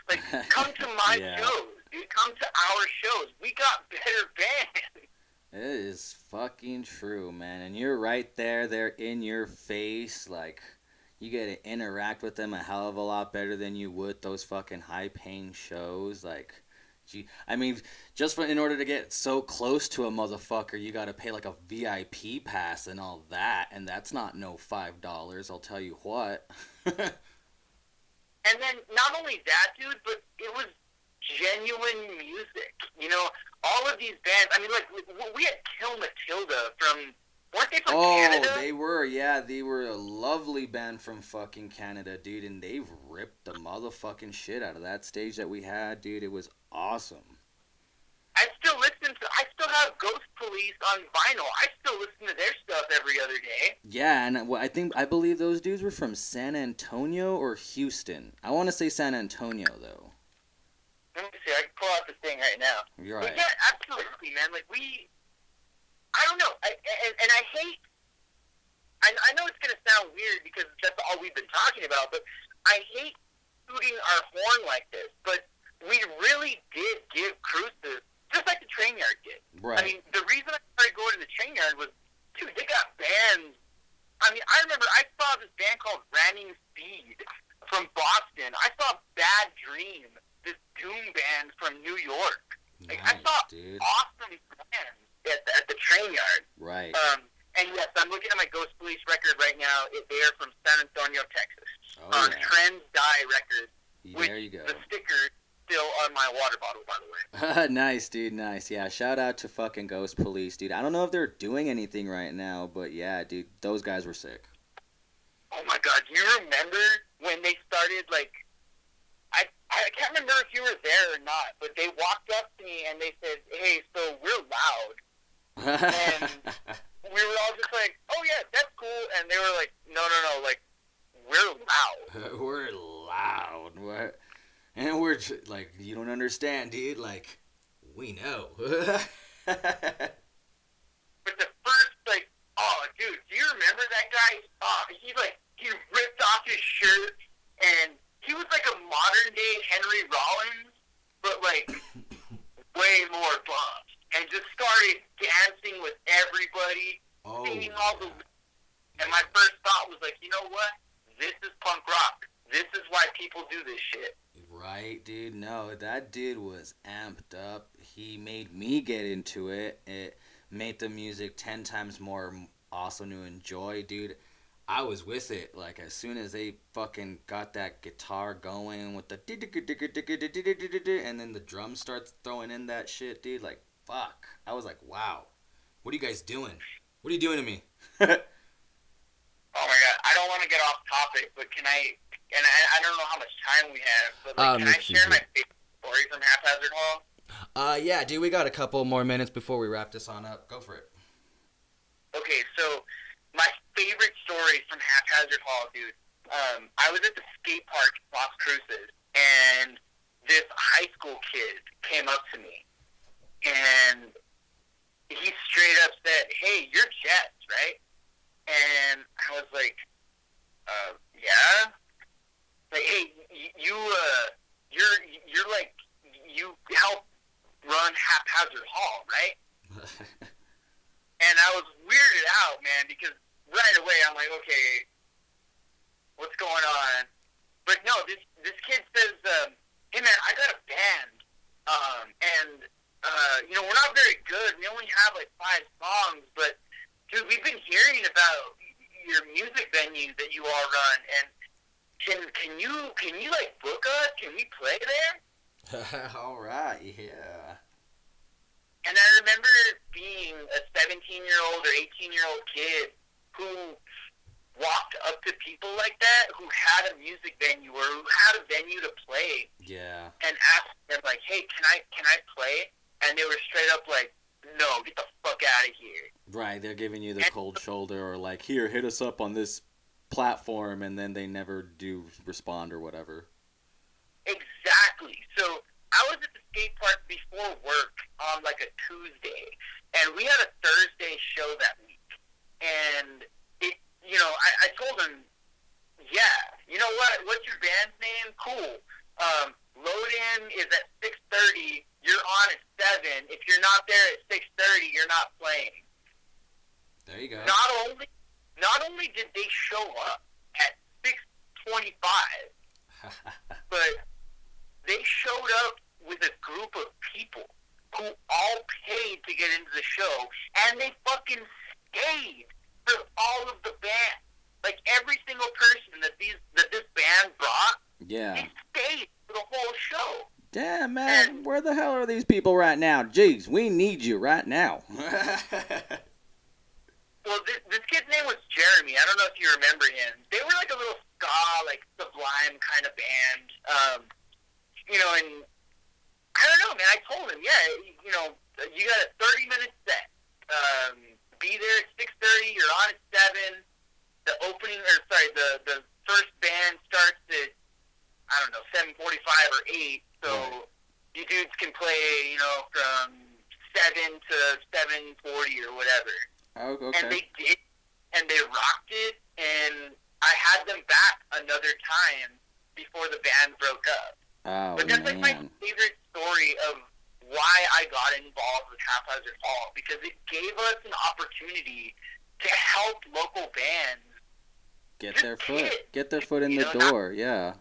Like, come to my Yeah. shows, dude. Come to our shows. We got better bands. It is fucking true, man. And you're right there. They're in your face. Like, you get to interact with them a hell of a lot better than you would those fucking high-paying shows. Like, I mean, in order to get so close to a motherfucker, you gotta pay like a VIP pass and all that. And that's not no $5, I'll tell you what. And then not only that, dude, but it was genuine music. You know, all of these bands. I mean, like, we had Kill Matilda from. Weren't they from Canada? Oh, they were. Yeah, they were a lovely band from fucking Canada, dude. And they ripped the motherfucking shit out of that stage that we had, dude. It was awesome. I still have Ghost Police on vinyl. I still listen to their stuff every other day. Yeah, and I believe those dudes were from San Antonio or Houston. I want to say San Antonio, though. Let me see. I can pull out this thing right now. You're right. But yeah, absolutely, man. Like, I don't know. And I hate. I know it's gonna sound weird because that's all we've been talking about, but I hate tooting our horn like this. But we really did give Cruces, just like the Train Yard did. Right. I mean, the reason I started going to the Train Yard was, dude, they got bands. I mean, I remember I saw this band called Ranning Speed from Boston. I saw Bad Dream, this doom band from New York. Like, Nice, I saw dude. awesome bands at the Train Yard. Right. And yes, I'm looking at my Ghost Police record right now. They are from San Antonio, Texas. Oh, on yeah. Trends Die Records. There you go. The sticker still on my water bottle, by the way. Nice, dude, nice. Yeah, shout out to fucking Ghost Police, dude. I don't know if they're doing anything right now, but yeah, dude, those guys were sick. Oh my god, do you remember when they started, like, I can't remember if you were there or not, but they walked up to me and they said, hey, so we're loud. And we were all just like, oh yeah, that's cool. And they were like, no, like, we're loud. We're loud. What? And we're like, you don't understand, dude. Like, we know. But the first, like, oh, dude, do you remember that guy? He ripped off his shirt, and he was like a modern-day Henry Rollins, but, like, way more buff, and just started dancing with everybody, singing all the... And my first thought was like, you know what? This is punk rock. This is why people do this shit. Right, dude. No, that dude was amped up. He made me get into it. It made the music 10 times more awesome to enjoy, dude. I was with it. Like, as soon as they fucking got that guitar going with the and then the drum starts throwing in that shit, dude. Like, fuck. I was like, wow. What are you guys doing? What are you doing to me? I don't want to get off topic, but can I? And I don't know how much time we have, but like, can I Let's see share my here. favorite story from Haphazard Hall? Yeah, dude, we got a couple more minutes before we wrap this on up. Go for it. Okay, so my favorite story from Haphazard Hall, dude. I was at the skate park in Las Cruces, and this high school kid came up to me, and he straight up said, "Hey, you're Jets, right?" And I was like, "Yeah." Like, "Hey, you're like, you help run Haphazard Hall, right?" And I was weirded out, man, because right away I'm like, okay, what's going on? But no, this kid says, "Hey man, I got a band, and we're not very good. We only have like 5 songs, but dude, we've been hearing about your music venue that you all run, and can you like book us? Can we play there?" All right, yeah. And I remember being a 17-year-old or 18-year-old kid who walked up to people like that, who had a music venue or who had a venue to play, Yeah. and asked them like, "Hey, can I play?" And they were straight up like, "No, get the fuck out of here." Right, they're giving you the cold shoulder or like, here, hit us up on this platform, and then they never do respond or whatever. Exactly. So I was at the skate park before work on like a Tuesday, and we had a Thursday show that week. And I told him, "Yeah, you know what? What's your band's name? Cool. Load in is at 6:30. You're on at 7. If you're not there at 6:30, you're not playing." There you go. Not only did they show up at 6:25, but they showed up with a group of people who all paid to get into the show, and they fucking stayed for all of the band. Like every single person that this band brought, Yeah. they stayed for the whole show. Damn, man, where the hell are these people right now? Jeez, we need you right now. Well, this kid's name was Jeremy. I don't know if you remember him. They were like a little ska, like Sublime kind of band. And I don't know, man. I told him, yeah, you got a 30-minute set. Be there at 6:30. You're on at 7. The first band starts at, I don't know, 7:45 or 8. So you dudes can play, from 7 to 7:40 or whatever. Oh, okay. And they did, and they rocked it. And I had them back another time before the band broke up. Oh, But that's like my man. favorite story of why I got involved with Haphazard Hall, because it gave us an opportunity to help local bands Get just their foot. kids, Get their foot in you the know, door, yeah.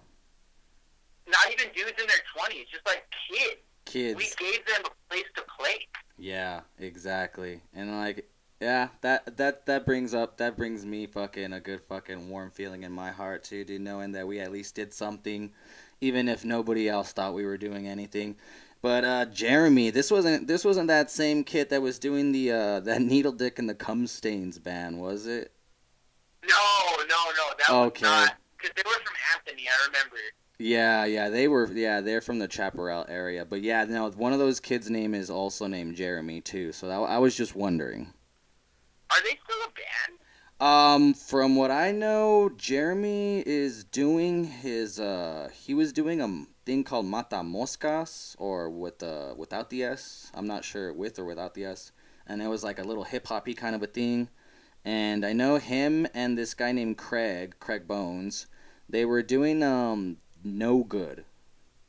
not even dudes in their 20s, just like kids. Kids. We gave them a place to play. Yeah, exactly. And like, yeah, that brings me fucking a good fucking warm feeling in my heart too, dude, knowing that we at least did something, even if nobody else thought we were doing anything. But Jeremy, this wasn't that same kid that was doing the that Needle Dick and the Cum Stains band, was it? No, that was Okay. not, because they were from Anthony, I remember. They're from the Chaparral area. But yeah, no, one of those kids' name is also named Jeremy too. So I was just wondering. Are they still a band? From what I know, Jeremy is doing he was doing a thing called Mata Moscas, or without the S. I'm not sure with or without the S. And it was like a little hip-hoppy kind of a thing. And I know him and this guy named Craig Bones, they were doing No Good.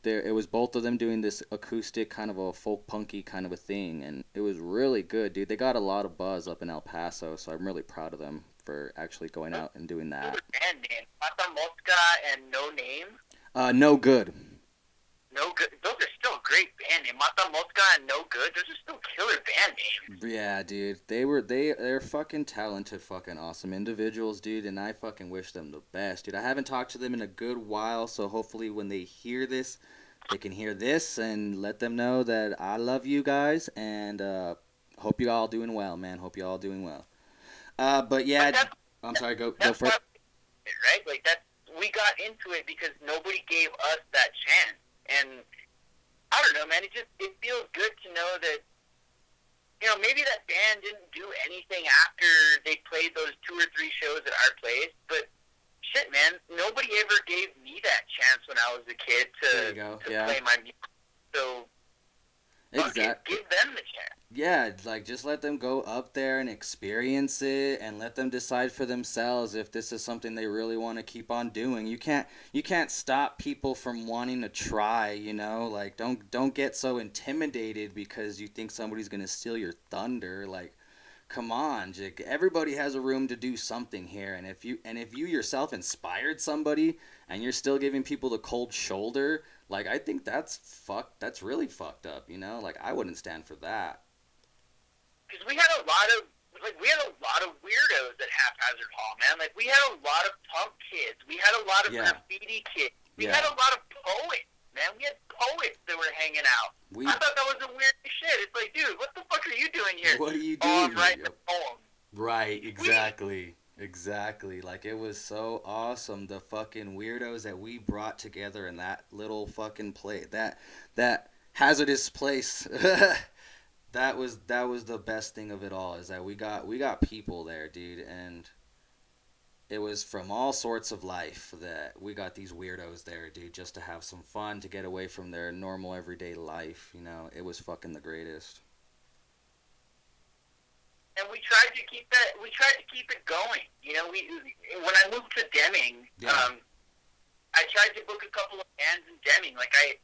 It was both of them doing this acoustic kind of a folk punky kind of a thing, and it was really good, dude. They got a lot of buzz up in El Paso, so I'm really proud of them for actually going out and doing that. Band name, Mata Mosca and No Name. No Good. No Good. Those are still great band names. Mata Mosca and No Good. Those are still killer band names. Yeah, dude. They're fucking talented, fucking awesome individuals, dude, and I fucking wish them the best, dude. I haven't talked to them in a good while, so hopefully when they hear this, they can hear this and let them know that I love you guys, and hope you all doing well, man. Hope you all doing well. But yeah, I'm sorry. Go for it. it, right? Like, we got into it because nobody gave us that chance. And I don't know, man, it feels good to know that, maybe that band didn't do anything after they played those 2 or 3 shows at our place, but shit, man, nobody ever gave me that chance when I was a kid to play my music. So, exactly. Give them the chance. Yeah, like just let them go up there and experience it and let them decide for themselves if this is something they really want to keep on doing. You can't stop people from wanting to try, Like don't get so intimidated because you think somebody's going to steal your thunder. Like come on, Jake. Everybody has a room to do something here, and if you yourself inspired somebody and you're still giving people the cold shoulder, like I think that's really fucked up, Like I wouldn't stand for that. Because we had a lot of weirdos at Haphazard Hall, man. Like, we had a lot of punk kids. We had a lot of graffiti kids. We had a lot of poets, man. We had poets that were hanging out. I thought that was the weirdest shit. It's like, dude, what the fuck are you doing here? What are you doing? I'm writing a poem. Right, exactly. Exactly. Like, it was so awesome, the fucking weirdos that we brought together in that little fucking place. That hazardous place. That was the best thing of it all, is that we got people there, dude, and it was from all sorts of life that we got these weirdos there, dude, just to have some fun, to get away from their normal everyday life, It was fucking the greatest. And we tried to keep it going. When I moved to Deming, I tried to book a couple of bands in Deming. Like I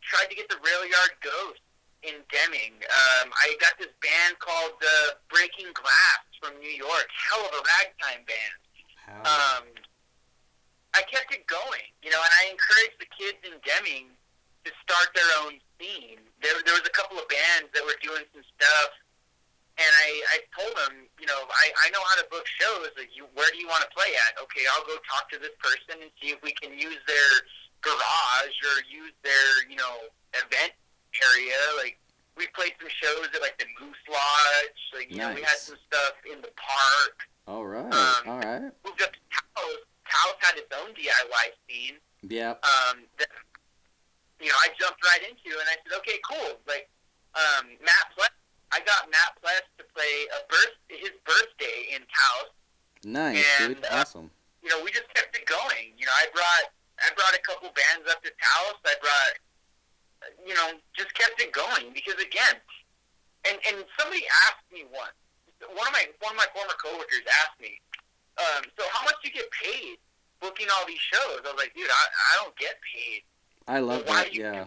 tried to get the Rail Yard Ghost in Deming. I got this band called Breaking Glass from New York. Hell of a ragtime band. I kept it going, and I encouraged the kids in Deming to start their own scene. There was a couple of bands that were doing some stuff, and I told them, I know how to book shows. Like, where do you want to play at? Okay, I'll go talk to this person and see if we can use their garage or use their, event area. Like, we played some shows at, like, the Moose Lodge. Like, we had some stuff in the park. All right. Moved up to Taos. Taos had its own DIY scene. Yeah. That, I jumped right into, and I said, okay, cool. Like, Matt Pless, I got Matt Pless to play his birthday in Taos. Nice, and, dude. Awesome. We just kept it going. I brought a couple bands up to Taos. I brought, just kept it going because, again, and somebody asked me once. One of my former coworkers asked me, so how much do you get paid booking all these shows? I was like, dude, I don't get paid. I love that. Yeah.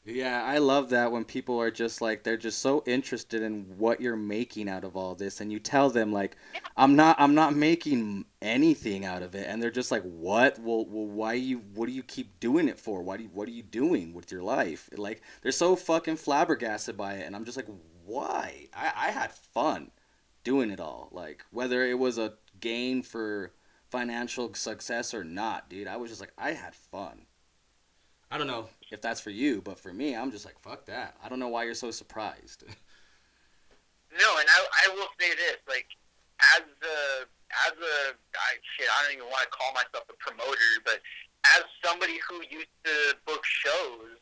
Yeah, I love that when people are just like, they're just so interested in what you're making out of all this, and you tell them like, I'm not making anything out of it, and they're just like, what? Well, what do you keep doing it for? What are you doing with your life? Like, they're so fucking flabbergasted by it, and I'm just like, why? I had fun doing it all, like whether it was a gain for financial success or not, dude. I was just like, I had fun. I don't know if that's for you, but for me, I'm just like, fuck that. I don't know why you're so surprised. No, and I will say this, like, I don't even want to call myself a promoter, but as somebody who used to book shows,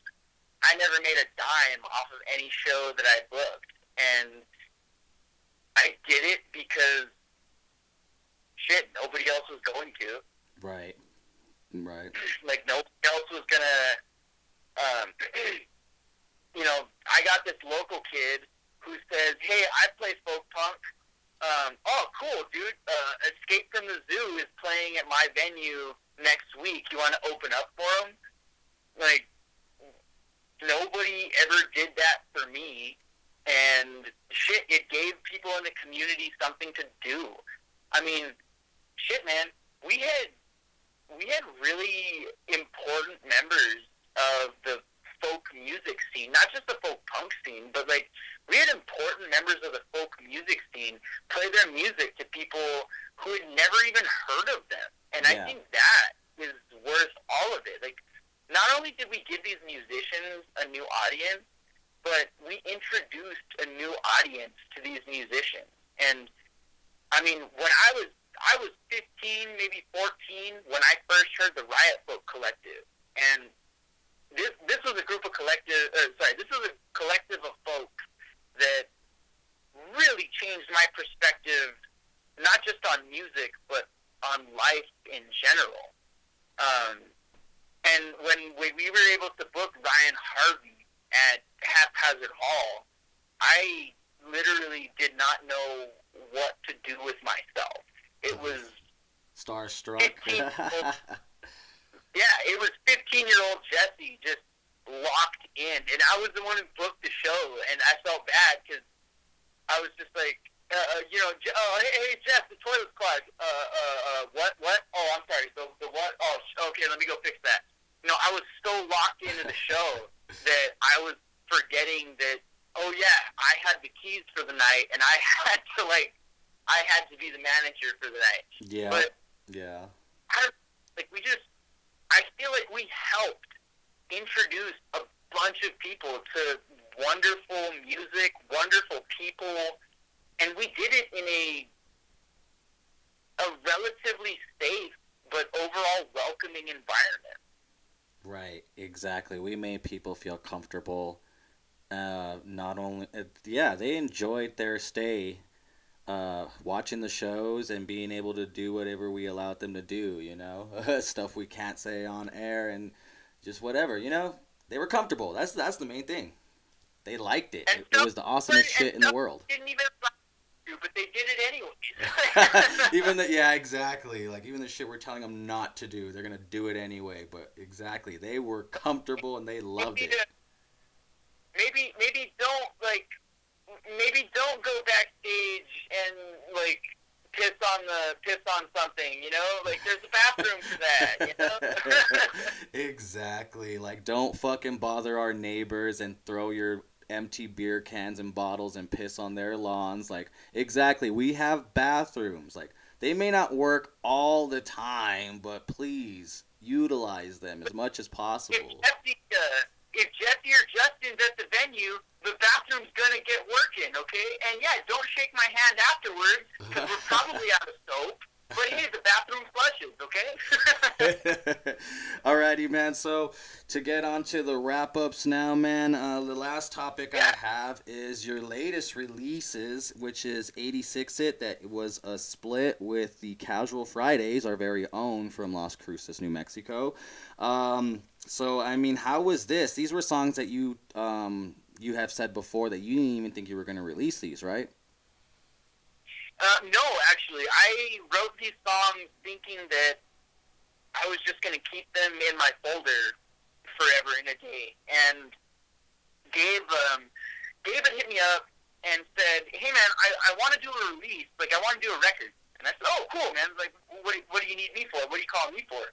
I never made a dime off of any show that I booked. And I did it because, nobody else was going to. Right. Like, nobody else was going to, I got this local kid who says, hey, I play folk punk. Oh, cool, dude. Escape from the Zoo is playing at my venue next week. You want to open up for him? Like, nobody ever did that for me. And it gave people in the community something to do. I mean, man, we had really important members of the folk music scene, not just the folk punk scene, but like we had important members of the folk music scene play their music to people who had never even heard of them. And I think that is worth all of it. Like, not only did we give these musicians a new audience, but we introduced a new audience to these musicians. And I mean, when I I was 15, maybe 14 when I first heard the Riot Folk Collective, and this was a group of this was a collective of folks that really changed my perspective, not just on music, but on life in general. And when we were able to book Ryan Harvey at Haphazard Hall, I literally did not know what to do with myself. It was starstruck. Yeah, it was 15-year-old Jesse just locked in, and I was the one who booked the show, and I felt bad because I was just like, hey, Jeff, the toilet's clogged. What? Oh, I'm sorry. The what? Oh, okay, let me go fix that. I was so locked into the show that I was forgetting that, oh yeah, I had the keys for the night, and I had to be the manager for the night. Yeah. But yeah. I feel like we helped introduce a bunch of people to wonderful music, wonderful people, and we did it in a relatively safe but overall welcoming environment. Right, exactly. We made people feel comfortable. Not only, they enjoyed their stay, watching the shows and being able to do whatever we allowed them to do, stuff we can't say on air and just whatever, they were comfortable. That's the main thing. They liked it. It was the awesomest shit in the world. Didn't even but they did it anyway. Exactly. Like even the shit we're telling them not to do, they're gonna do it anyway. But exactly, they were comfortable and they loved it. Maybe don't go backstage and piss on something. There's a bathroom for that. Exactly. Like don't fucking bother our neighbors and throw your empty beer cans and bottles and piss on their lawns. Like exactly, we have bathrooms. Like they may not work all the time, but please utilize them as much as possible. If Jesse or Justin's at the venue, the bathroom's gonna get working, okay? And yeah, don't shake my hand afterwards because we're probably out of soap. But hey, the bathroom flushes, okay? Alrighty, man. So to get on to the wrap-ups now, man, the last topic I have is your latest releases, which is 86 It. That was a split with the Casual Fridays, our very own from Las Cruces, New Mexico. So, I mean, how was this? These were songs that you have said before that you didn't even think you were going to release these, right? No, actually. I wrote these songs thinking that I was just going to keep them in my folder forever and a day. And Gabe had hit me up and said, hey, man, I want to do a release. Like, I want to do a record. And I said, oh, cool, man. Like, what do you need me for? What are you calling me for?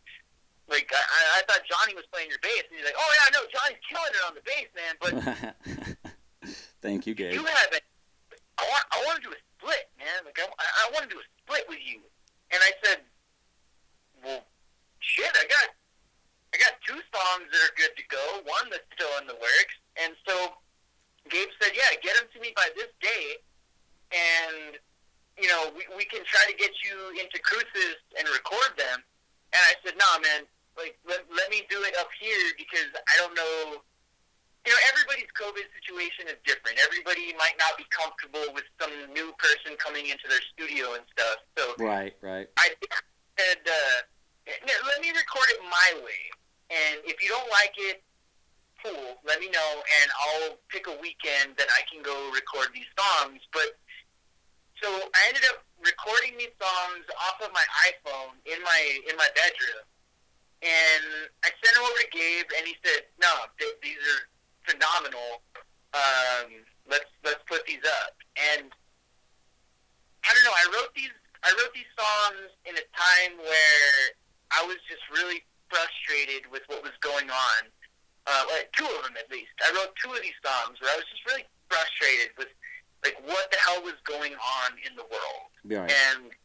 Like, I thought Johnny was playing your bass. And he's like, oh, yeah, no, Johnny's killing it on the bass, man. But thank you, Gabe. You haven't. I want to do a split, man. Like, I want to do a split with you. And I said, well, shit, I got two songs that are good to go, one that's still in the works. And so Gabe said, yeah, get them to me by this date, and, we can try to get you into Cruces and record them. And I said, nah, man, like, let me do it up here because I don't know. Everybody's COVID situation is different. Everybody might not be comfortable with some new person coming into their studio and stuff. So right. I said, let me record it my way. And if you don't like it, cool, let me know, and I'll pick a weekend that I can go record these songs. But so I ended up recording these songs off of my iPhone in my bedroom. And I sent them over to Gabe, and he said, no, these are phenomenal. Let's put these up. And I don't know. I wrote these songs in a time where I was just really frustrated with what was going on. Two of them at least. I wrote two of these songs where I was just really frustrated with like what the hell was going on in the world. Right. And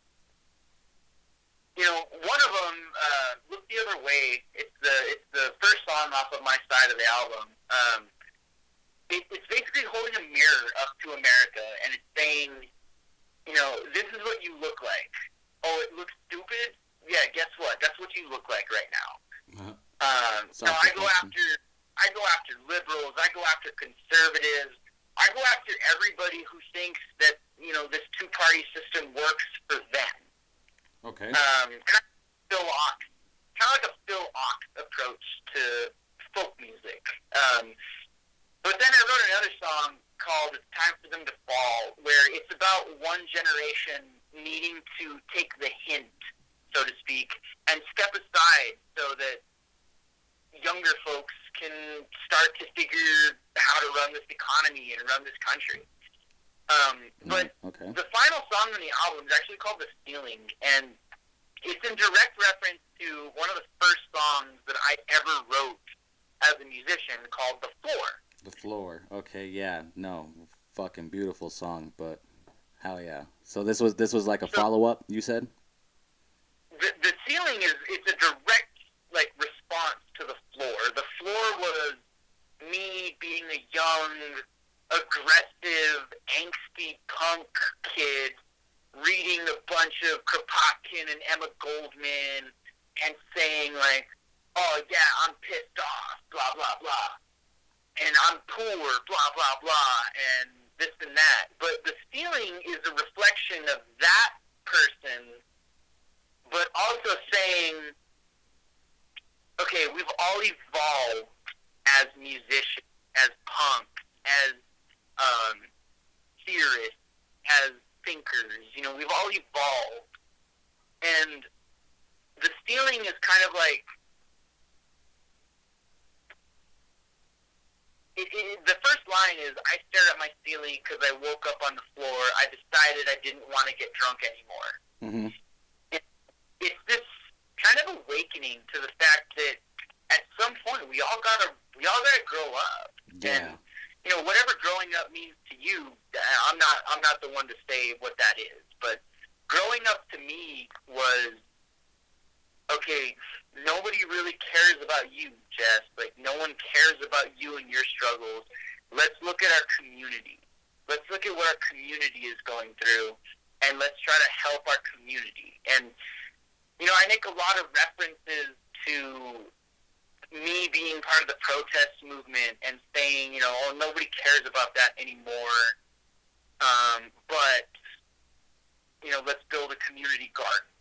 one of them, Look the Other Way. It's the first song off of my side of the album. It's basically holding a mirror up to America, and it's saying, this is what you look like. Oh, what you look like right now. Uh-huh. So I go after liberals. I go after conservatives. I go after everybody who thinks that, you know, this two-party system works for them. Okay. Kind of like a Phil Ox approach to folk music. But then I wrote another song called "It's Time for Them to Fall," where it's about one generation needing to take the hint, so to speak, and step aside so that younger folks can start to figure how to run this economy and run this country. But the final song on the album is actually called "The Stealing," and it's in direct reference to one of the first songs that I ever wrote as a musician called "The Floor." The Floor. Okay, yeah. No, fucking beautiful song, but hell yeah. So this was like a follow-up, you said? The Ceiling it's a direct like response to The Floor. The Floor was me being a young, aggressive, angsty punk kid reading a bunch of Kropotkin and Emma Goldman and saying like, oh yeah, I'm pissed off, blah, blah, blah. And I'm poor, blah, blah, blah, and this and that. But The Stealing is a reflection of that person, but also saying, okay, we've all evolved as musicians, as punks, as theorists, as thinkers. You know, we've all evolved. And The Stealing is kind of like, the first line is, I stared at my ceiling because I woke up on the floor. I decided I didn't want to get drunk anymore. Mm-hmm. It's this kind of awakening to the fact that at some point we all gotta grow up. Yeah. And you know, whatever growing up means to you, I'm not the one to say what that is. But growing up to me was, okay, nobody really cares about you, Jess. Like, no one cares about you and your struggles. Let's look at our community. Let's look at what our community is going through, and let's try to help our community. And, you know, I make a lot of references to me being part of the protest movement and saying, you know, oh, nobody cares about that anymore. But, you know, let's build a community garden.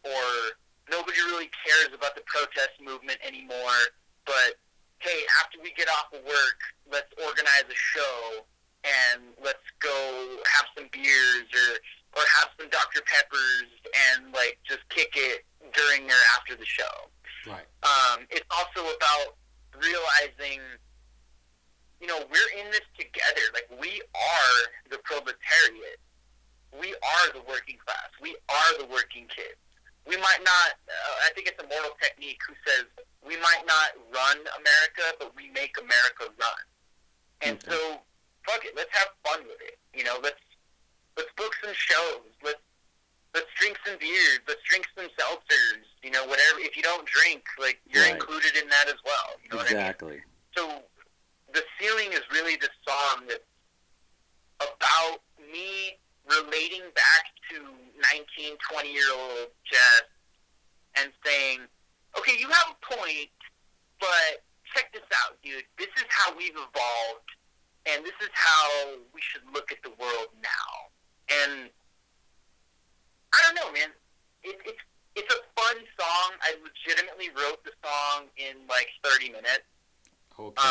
Or nobody really cares about the protest movement anymore, but hey, after we get off of work, let's organize a show and let's go have some beers or have some Dr. Peppers and like just kick it during or after the show. Right. It's also about realizing, you know, we're in this together. Like, we are the proletariat. We are the working class. We are the working kids. We might not, I think it's Immortal Technique who says, we might not run America, but we make America run. And so, fuck it, let's have fun with it. You know, let's book some shows. Let's drink some beers. Let's drink some seltzers. You know, whatever. If you don't drink, like, you're included in that as well. You know exactly. what I mean? So, The Ceiling is really the song that's about me relating back to 19, 20-year-old Jess and saying, okay, you have a point, but check this out, dude. This is how we've evolved, and this is how we should look at the world now. And I don't know, man. It's a fun song. I legitimately wrote the song in like 30 minutes. Okay.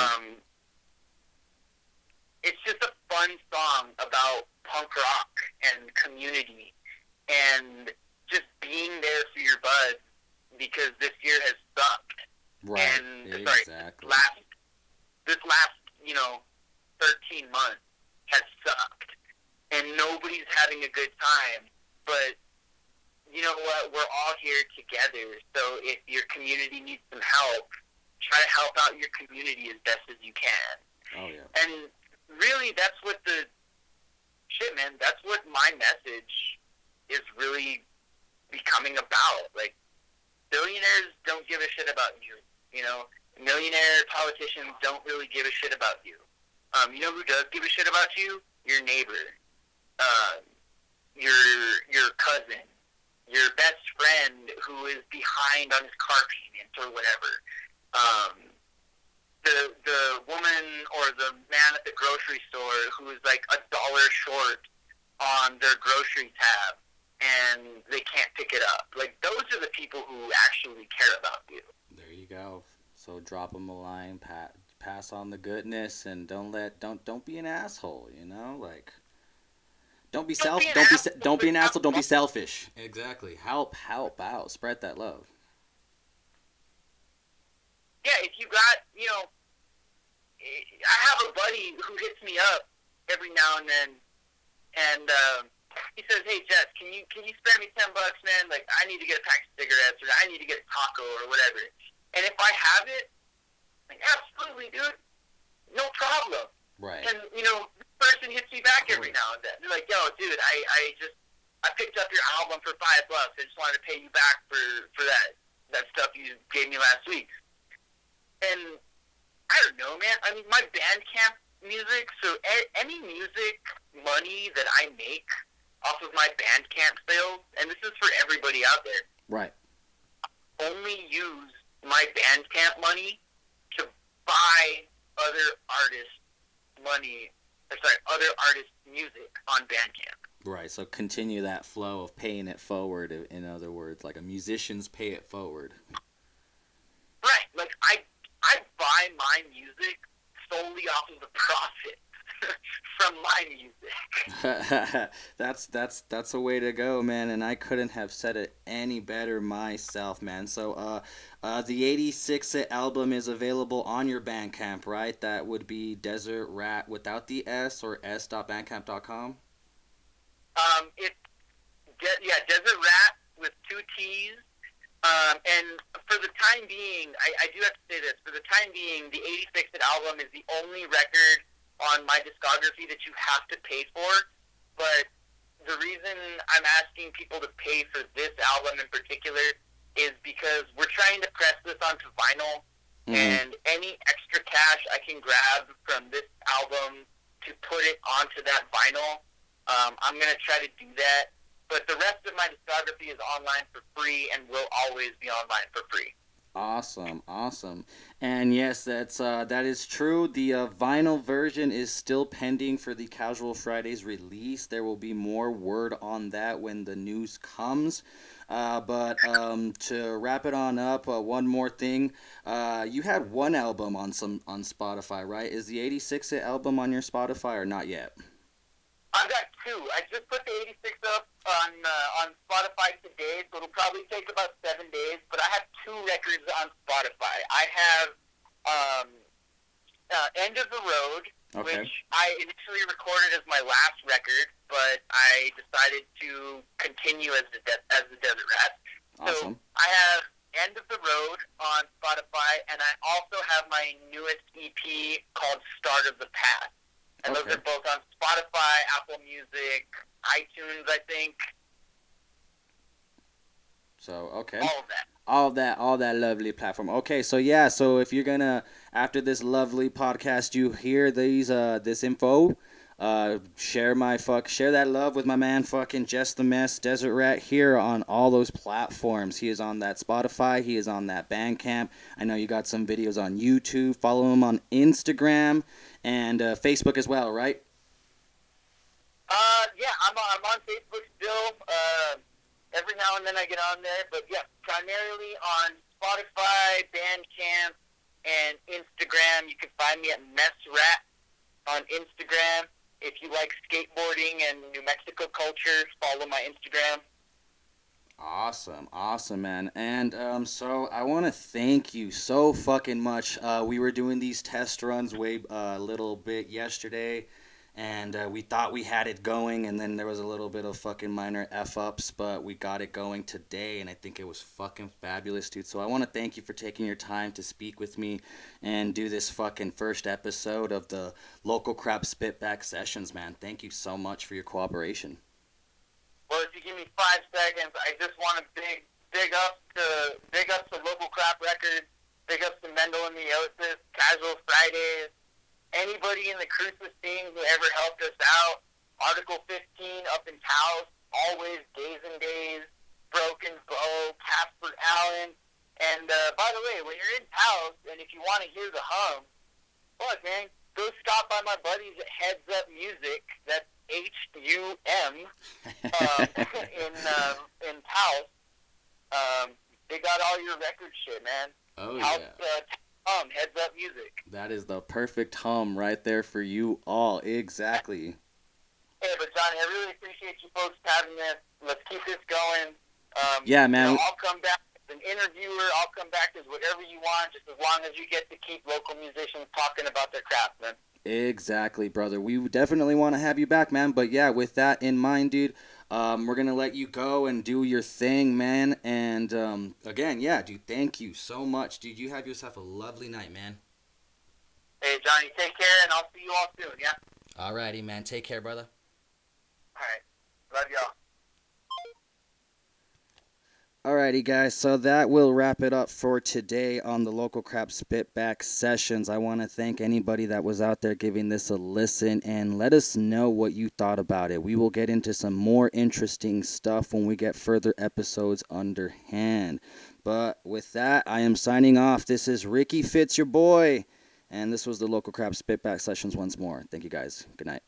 It's just a fun song about punk rock and community and just being there for your buds because this year has sucked. Right. And exactly. This last, you know, 13 months has sucked. And nobody's having a good time. But you know what? We're all here together. So if your community needs some help, try to help out your community as best as you can. Oh, yeah. And really, that's what that's what my message is really becoming about. Like, billionaires don't give a shit about you. You know, millionaire politicians don't really give a shit about you. You know who does give a shit about you? Your neighbor, your cousin, your best friend who is behind on his car payments or whatever. The woman or the man at the grocery store who is like $1 short on their grocery tab and they can't pick it up. Like, those are the people who actually care about you. There you go. So drop them a line, pass on the goodness, and don't be an asshole. You know, like don't be Don't be an asshole. Don't be selfish. Exactly. Help out. Spread that love. Yeah, if you got, I have a buddy who hits me up every now and then, and he says, "Hey Jess, can you spare me $10, man? Like, I need to get a pack of cigarettes, or I need to get a taco, or whatever." And if I have it, like, absolutely, dude, no problem. Right. And this person hits me back every now and then. They're like, "Yo, dude, I picked up your album for $5. I just wanted to pay you back for that stuff you gave me last week." And I don't know, man. I mean, my Bandcamp music, so any music money that I make off of my Bandcamp sales, and this is for everybody out there, right, only use my Bandcamp money to buy other artists' music on Bandcamp. right. So continue that flow of paying it forward. In other words, like a musician's pay it forward. Right. Like, I buy my music solely off of the profit from my music. That's a way to go, man, and I couldn't have said it any better myself, man. So the 86 album is available on your Bandcamp, right? That would be Desert Ratt without the S, or s.bandcamp.com? Desert Ratt with 2 T's. And for the time being, I do have to say this, for the time being, the 86 album is the only record on my discography that you have to pay for. But the reason I'm asking people to pay for this album in particular is because we're trying to press this onto vinyl, and any extra cash I can grab from this album to put it onto that vinyl, I'm going to try to do that. But the rest of my discography is online for free and will always be online for free. Awesome. And yes, that is true. The vinyl version is still pending for the Casual Fridays release. There will be more word on that when the news comes. But to wrap it on up, one more thing. You had one album on Spotify, right? Is the 86 album on your Spotify or not yet? I've got 2. I just put the 86 up on Spotify today, so it'll probably take about 7 days. But I have 2 records on Spotify. I have End of the Road, okay, which I initially recorded as my last record, but I decided to continue as the Desert Ratt. Awesome. So I have End of the Road on Spotify, and I also have my newest EP called Start of the Path. And those are both on Spotify, Apple Music, iTunes, I think. So, okay. All of that. All that lovely platform. Okay, so yeah, so if you're gonna, after this lovely podcast, you hear this info, share that love with my man fucking Jess the Mess, Desert Ratt, here on all those platforms. He is on that Spotify, he is on that Bandcamp. I know you got some videos on YouTube. Follow him on Instagram and Facebook as well, right? Yeah, I'm on Facebook still. Every now and then I get on there, but yeah, primarily on Spotify, Bandcamp, and Instagram. You can find me at MessRatt on Instagram. If you like skateboarding and New Mexico culture, follow my Instagram. Awesome, man. And so I want to thank you so fucking much. We were doing these test runs a little bit yesterday, and we thought we had it going, and then there was a little bit of fucking minor F-ups, but we got it going today, and I think it was fucking fabulous, dude. So I want to thank you for taking your time to speak with me and do this fucking first episode of the Local Crap Spitback Sessions, man. Thank you so much for your cooperation. Well, if you give me 5 seconds, I just want to big up to Local Crap Records, big up to Mendel and Meiosis, Casual Fridays, anybody in the Crucis scene who ever helped us out. Article 15 up in Taos, always Days and Days. Bro, Broken Bow, Casper Allen. And by the way, when you're in house and if you want to hear the hum, look, man, go stop by my buddies at Heads Up Music. That's HUM in Taos. They got all your record shit, man. Oh, House, yeah. Heads Up Music. That is the perfect hum right there for you all. Exactly. Hey, but Johnny, I really appreciate you folks having this. Let's keep this going. Yeah, man. You know, I'll come back as an interviewer. I'll come back as whatever you want, just as long as you get to keep local musicians talking about their craft, man. Exactly, brother. We definitely want to have you back, man. But yeah, with that in mind, dude, we're going to let you go and do your thing, man. And again, yeah, dude, thank you so much. Dude, you have yourself a lovely night, man. Hey, Johnny, take care, and I'll see you all soon, yeah? Alrighty, man. Take care, brother. All right. Love y'all. Alrighty, guys, so that will wrap it up for today on the Local Crap Spitback Sessions. I want to thank anybody that was out there giving this a listen and let us know what you thought about it. We will get into some more interesting stuff when we get further episodes underhand. But with that, I am signing off. This is Ricky Fitz, your boy, and this was the Local Crap Spitback Sessions once more. Thank you, guys. Good night.